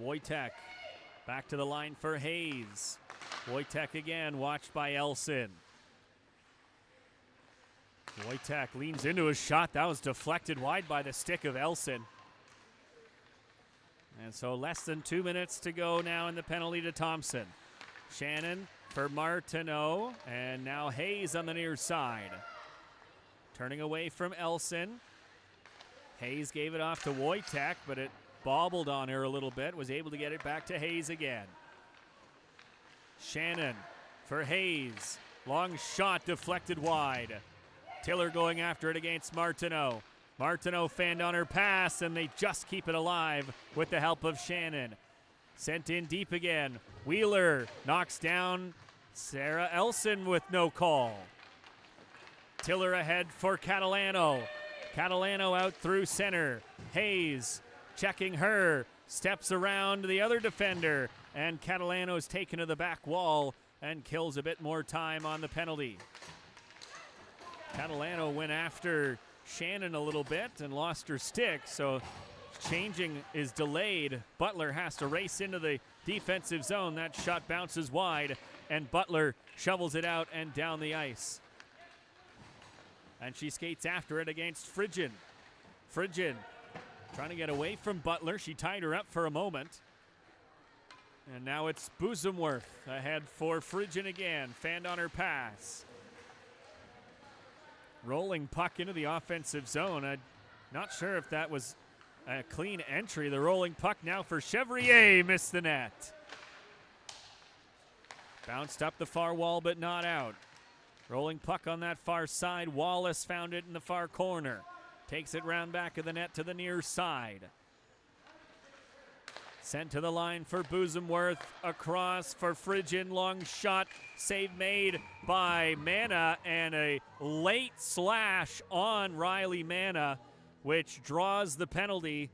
Wojtek back to the line for Hayes. Wojtek again, watched by Elson. Wojtek leans into his shot. That was deflected wide by the stick of Elson. And so less than 2 minutes to go now in the penalty to Thompson. Shannon for Martineau, and now Hayes on the near side. Turning away from Elson. Hayes gave it off to Wojtek, but it bobbled on her a little bit. Was able to get it back to Hayes again. Shannon for Hayes. Long shot deflected wide. Tiller going after it against Martineau. Martineau fanned on her pass, and they just keep it alive with the help of Shannon. Sent in deep again. Wheeler knocks down Sarah Elson with no call. Tiller ahead for Catalano. Catalano out through center. Hayes checking her. Steps around the other defender. And Catalano's taken to the back wall and kills a bit more time on the penalty. Catalano went after Shannon a little bit and lost her stick, so changing is delayed. Butler has to race into the defensive zone. That shot bounces wide, and Butler shovels it out and down the ice. And she skates after it against Phrygian. Phrygian trying to get away from Butler. She tied her up for a moment. And now it's Boozemworth ahead for Phrygian again. Fanned on her pass. Rolling puck into the offensive zone. I'm not sure if that was a clean entry. The rolling puck now for Chevrier. Missed the net. Bounced up the far wall, but not out. Rolling puck on that far side. Wallace found it in the far corner. Takes it round back of the net to the near side. Sent to the line for Boozemworth. Across for Phrygian. Long shot. Save made by Manna, and a late slash on Riley Manna, which draws the penalty.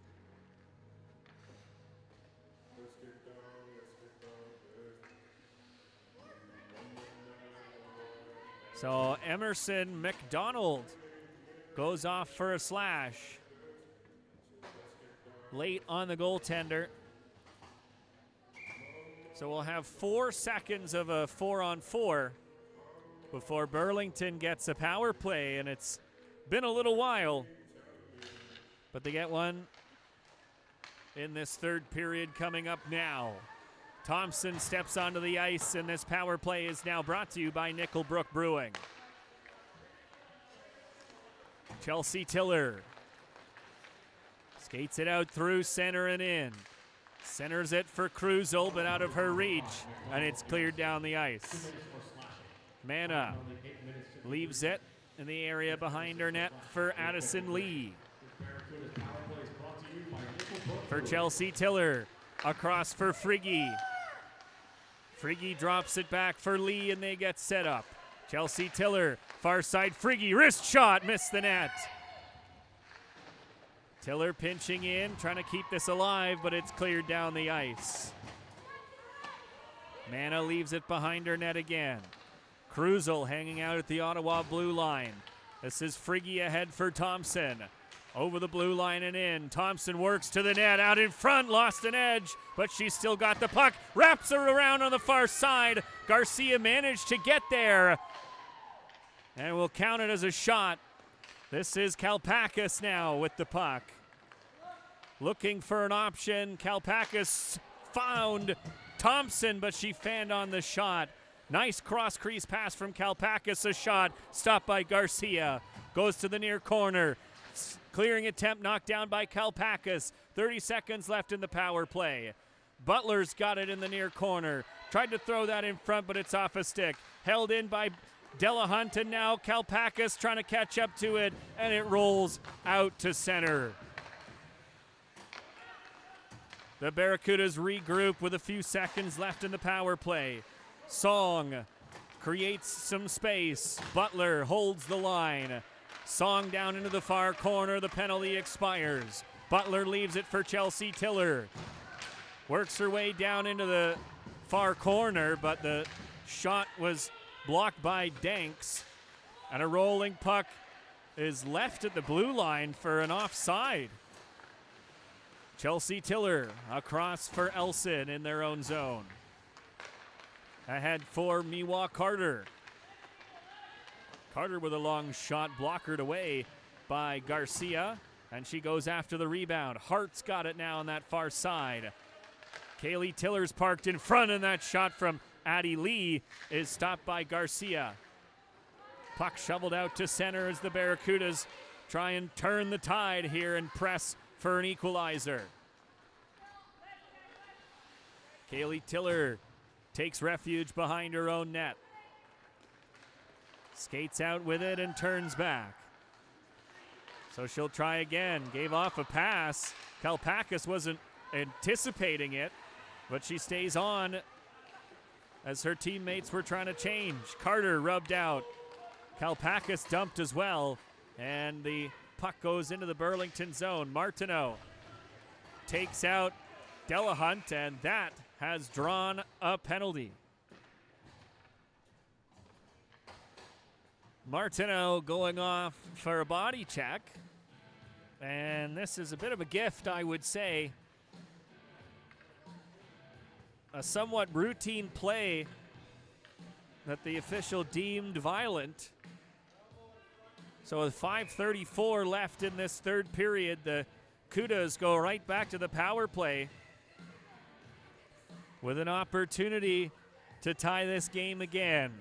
So Emerson McDonald goes off for a slash. Late on the goaltender. So we'll have 4 seconds of a 4-on-4 before Burlington gets a power play, and it's been a little while, but they get one in this third period coming up now. Thompson steps onto the ice, and this power play is now brought to you by Nickelbrook Brewing. Chelsea Tiller skates it out through center and in. Centers it for Krusel, but out of her reach, and it's cleared down the ice. Mana leaves it in the area behind her net for Addison Lee. For Chelsea Tiller, across for Friggy. Friggy drops it back for Lee, and they get set up. Chelsea Tiller, far side Friggy, wrist shot, missed the net. Tiller pinching in, trying to keep this alive, but it's cleared down the ice. Mana leaves it behind her net again. Krusel hanging out at the Ottawa blue line. This is Friggy ahead for Thompson. Over the blue line and in. Thompson works to the net, out in front, lost an edge, but she's still got the puck. Wraps her around on the far side. Garcia managed to get there, and we'll count it as a shot. This is Kalpakis now with the puck. Looking for an option. Kalpakis found Thompson, but she fanned on the shot. Nice cross-crease pass from Kalpakis. A shot stopped by Garcia. Goes to the near corner. Clearing attempt knocked down by Kalpakis. 30 seconds left in the power play. Butler's got it in the near corner. Tried to throw that in front, but it's off a stick. Held in by Delahunt, and now Kalpakis trying to catch up to it, and it rolls out to center. The Barracudas regroup with a few seconds left in the power play. Song creates some space. Butler holds the line. Song down into the far corner. The penalty expires. Butler leaves it for Chelsea Tiller. Works her way down into the far corner, but the shot was blocked by Danks. And a rolling puck is left at the blue line for an offside. Chelsea Tiller across for Elson in their own zone. Ahead for Miwa Carter. Carter with a long shot blockered away by Garcia, and she goes after the rebound. Hart's got it now on that far side. Kaylee Tiller's parked in front, and that shot from Addie Lee is stopped by Garcia. Puck shoveled out to center as the Barracudas try and turn the tide here and press for an equalizer. Kaylee Tiller takes refuge behind her own net. Skates out with it and turns back. So she'll try again. Gave off a pass. Kalpakis wasn't anticipating it, but she stays on as her teammates were trying to change. Carter rubbed out. Kalpakis dumped as well, and the puck goes into the Burlington zone. Martineau takes out Delahunt, and that has drawn a penalty. Martineau going off for a body check, and this is a bit of a gift, I would say. A somewhat routine play that the official deemed violent. So with 5:34 left in this third period, the Cudas go right back to the power play with an opportunity to tie this game again.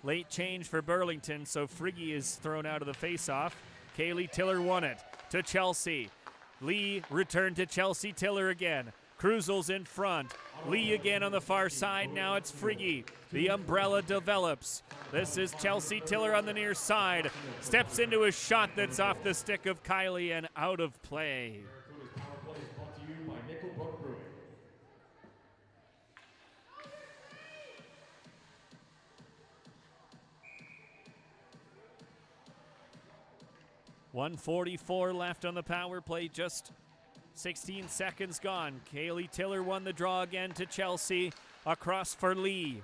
Late change for Burlington, so Friggy is thrown out of the faceoff. Kaylee Tiller won it to Chelsea. Lee returned to Chelsea Tiller again. Krusel's in front. Lee again on the far side. Now it's Friggy. The umbrella develops. This is Chelsea Tiller on the near side. Steps into a shot that's off the stick of Kylie and out of play. Barracudas power play is brought to you by Nickelbrook Brewing. 1:44 left on the power play, just 16 seconds gone. Kaylee Tiller won the draw again to Chelsea, across for Lee.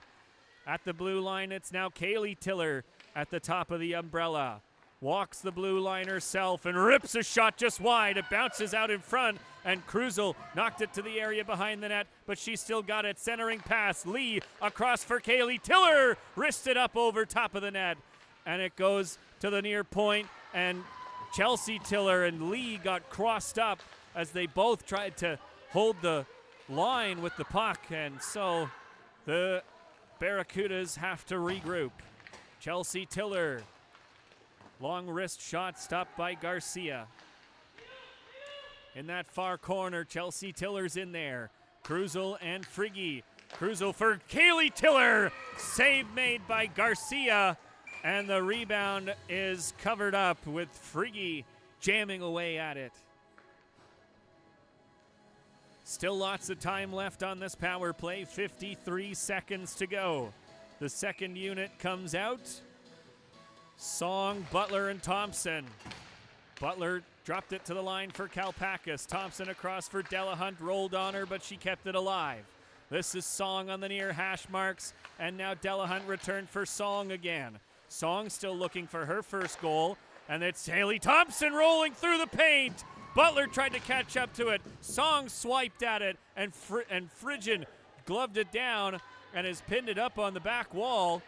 At the blue line, it's now Kaylee Tiller at the top of the umbrella. Walks the blue line herself and rips a shot just wide. It bounces out in front, and Krusel knocked it to the area behind the net, but she still got it. Centering pass, Lee across for Kaylee Tiller, wristed up over top of the net, and it goes to the near point, and Chelsea Tiller and Lee got crossed up as they both tried to hold the line with the puck, and so the Barracudas have to regroup. Chelsea Tiller, long wrist shot stopped by Garcia. In that far corner, Chelsea Tiller's in there. Cruzel and Friggy. Cruzel for Kaylee Tiller. Save made by Garcia. And the rebound is covered up with Friggy jamming away at it. Still lots of time left on this power play. 53 seconds to go. The second unit comes out. Song, Butler, and Thompson. Butler dropped it to the line for Kalpakis. Thompson across for Delahunt, rolled on her, but she kept it alive. This is Song on the near hash marks, and now Delahunt returned for Song again. Song still looking for her first goal, and it's Haley Thompson rolling through the paint. Butler tried to catch up to it. Song swiped at it, and Frigin gloved it down and has pinned it up on the back wall.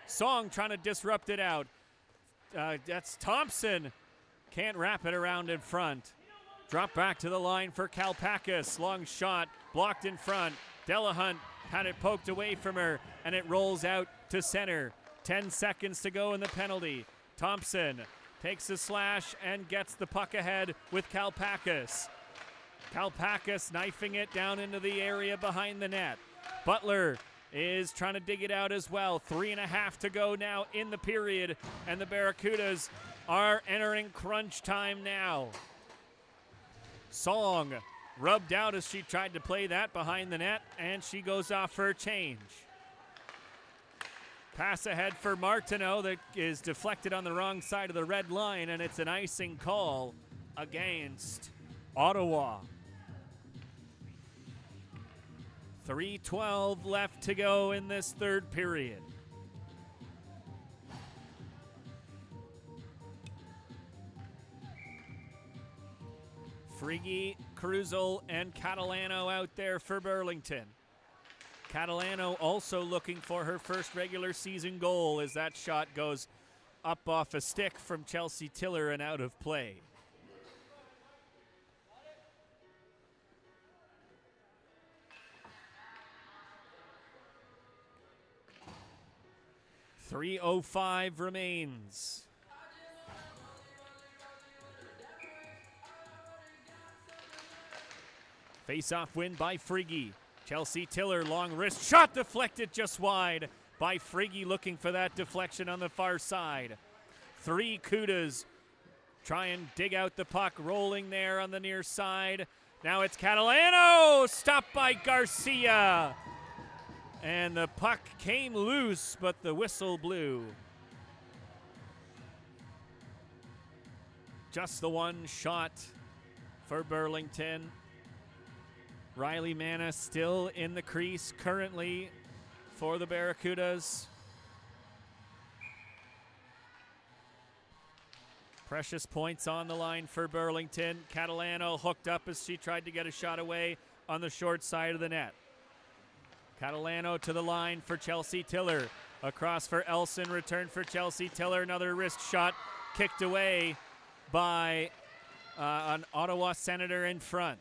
Song trying to disrupt it out. That's Thompson. Can't wrap it around in front. Drop back to the line for Kalpakis. Long shot, blocked in front. Delahunt had it poked away from her, and it rolls out to center. 10 seconds to go in the penalty. Thompson takes a slash and gets the puck ahead with Kalpakis. Kalpakis knifing it down into the area behind the net. Butler is trying to dig it out as well. 3.5 to go now in the period, and the Barracudas are entering crunch time now. Song rubbed out as she tried to play that behind the net, and she goes off for a change. Pass ahead for Martineau that is deflected on the wrong side of the red line, and it's an icing call against Ottawa. 3:12 left to go in this third period. Friggy, Cruzel, and Catalano out there for Burlington. Catalano also looking for her first regular season goal as that shot goes up off a stick from Chelsea Tiller and out of play. .305 remains. Face-off win by Friggy. Chelsea Tiller, long wrist shot deflected just wide by Friggy, looking for that deflection on the far side. 3 Cudas try and dig out the puck, rolling there on the near side. Now it's Catalano, stopped by Garcia. And the puck came loose, but the whistle blew. Just the one shot for Burlington. Riley Manna still in the crease currently for the Barracudas. Precious points on the line for Burlington. Catalano hooked up as she tried to get a shot away on the short side of the net. Catalano to the line for Chelsea Tiller. Across for Elson, return for Chelsea Tiller. Another wrist shot kicked away by an Ottawa Senator in front.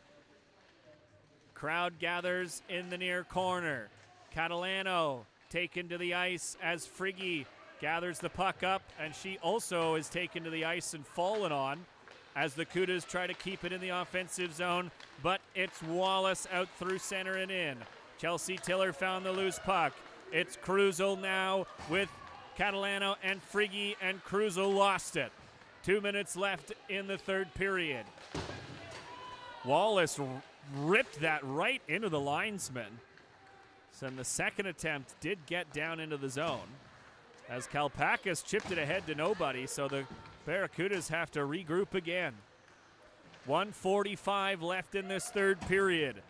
Crowd gathers in the near corner. Catalano taken to the ice as Friggy gathers the puck up, and she also is taken to the ice and fallen on as the Cudas try to keep it in the offensive zone, but it's Wallace out through center and in. Chelsea Tiller found the loose puck. It's Cruzel now with Catalano and Friggy, and Cruzel lost it. 2 minutes left in the third period. Wallace ripped that right into the linesman. So the second attempt did get down into the zone as Kalpakis chipped it ahead to nobody, so the Barracudas have to regroup again. 1:45 left in this third period.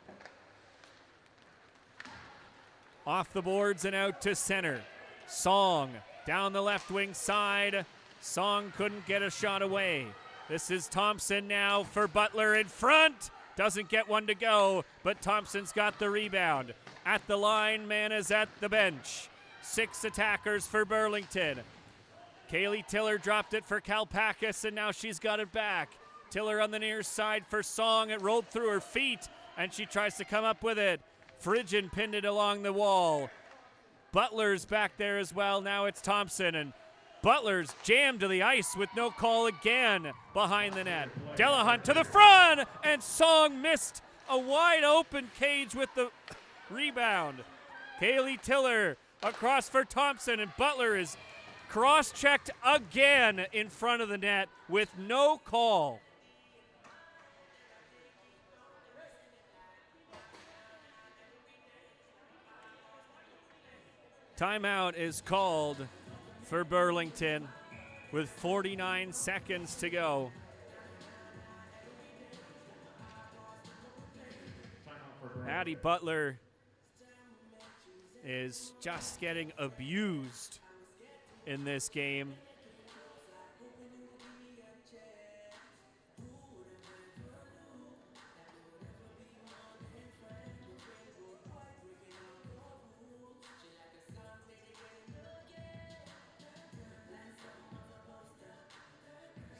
Off the boards and out to center. Song down the left wing side. Song couldn't get a shot away. This is Thompson now for Butler in front. Doesn't get one to go, but Thompson's got the rebound. At the line, Mana's at the bench. 6 attackers for Burlington. Kaylee Tiller dropped it for Kalpakis, and now she's got it back. Tiller on the near side for Song. It rolled through her feet, and she tries to come up with it. Frigin pinned it along the wall. Butler's back there as well. Now it's Thompson, and Butler's jammed to the ice with no call again behind the net. Delahunt to the front, and Song missed a wide open cage with the rebound. Kaylee Tiller across for Thompson, and Butler is cross-checked again in front of the net with no call. Timeout is called for Burlington with 49 seconds to go. Addie Butler is just getting abused in this game.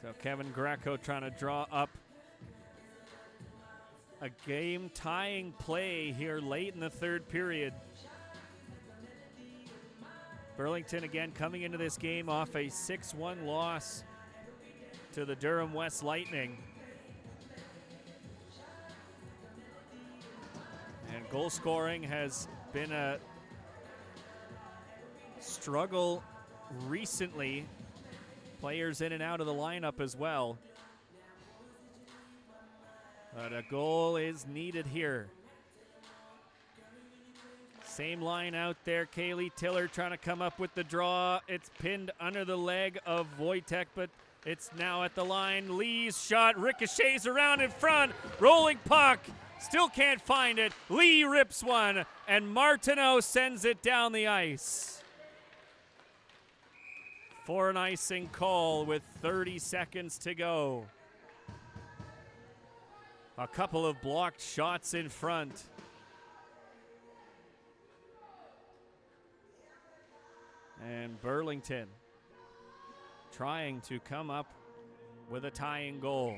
So Kevin Greco trying to draw up a game-tying play here late in the third period. Burlington again coming into this game off a 6-1 loss to the Durham West Lightning. And goal scoring has been a struggle recently. Players in and out of the lineup as well. But a goal is needed here. Same line out there. Kaylee Tiller trying to come up with the draw. It's pinned under the leg of Wojtek, but it's now at the line. Lee's shot ricochets around in front. Rolling puck. Still can't find it. Lee rips one, and Martineau sends it down the ice. For an icing call with 30 seconds to go. A couple of blocked shots in front. And Burlington trying to come up with a tying goal.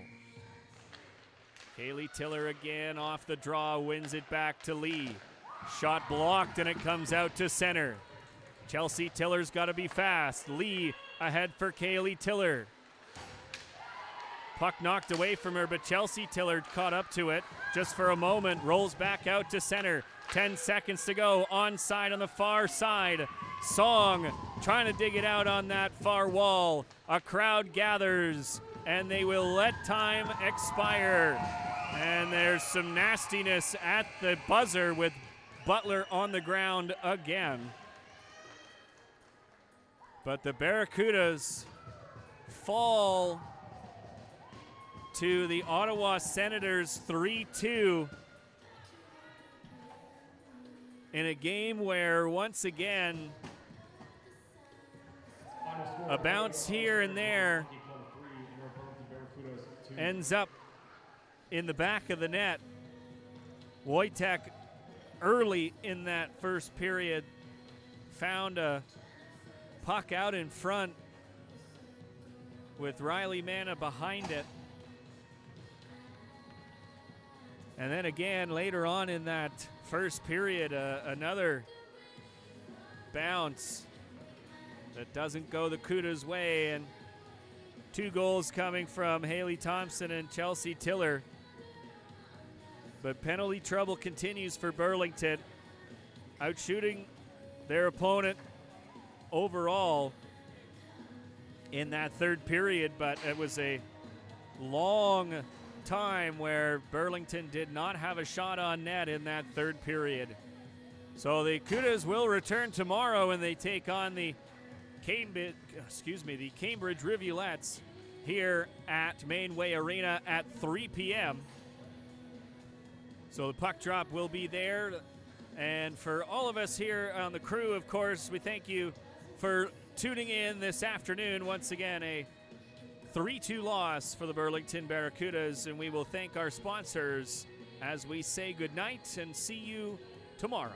Kaylee Tiller again off the draw, wins it back to Lee. Shot blocked, and it comes out to center. Chelsea Tiller's got to be fast. Lee ahead for Kaylee Tiller. Puck knocked away from her, but Chelsea Tiller caught up to it just for a moment. Rolls back out to center. 10 seconds to go. Onside on the far side. Song trying to dig it out on that far wall. A crowd gathers, and they will let time expire. And there's some nastiness at the buzzer with Butler on the ground again. But the Barracudas fall to the Ottawa Senators 3-2 in a game where, once again, a bounce here and there ends up in the back of the net. Wojtek early in that first period found a puck out in front with Riley Manna behind it. And then again later on in that first period, another bounce that doesn't go the Cudas' way, and 2 goals coming from Haley Thompson and Chelsea Tiller. But penalty trouble continues for Burlington, outshooting their opponent overall in that third period, but it was a long time where Burlington did not have a shot on net in that third period. So the Cudas will return tomorrow, and they take on the Cambridge Rivulets here at Mainway Arena at 3 p.m. So the puck drop will be there. And for all of us here on the crew, of course, we thank you for tuning in this afternoon. Once again, a 3-2 loss for the Burlington Barracudas, and we will thank our sponsors as we say goodnight and see you tomorrow.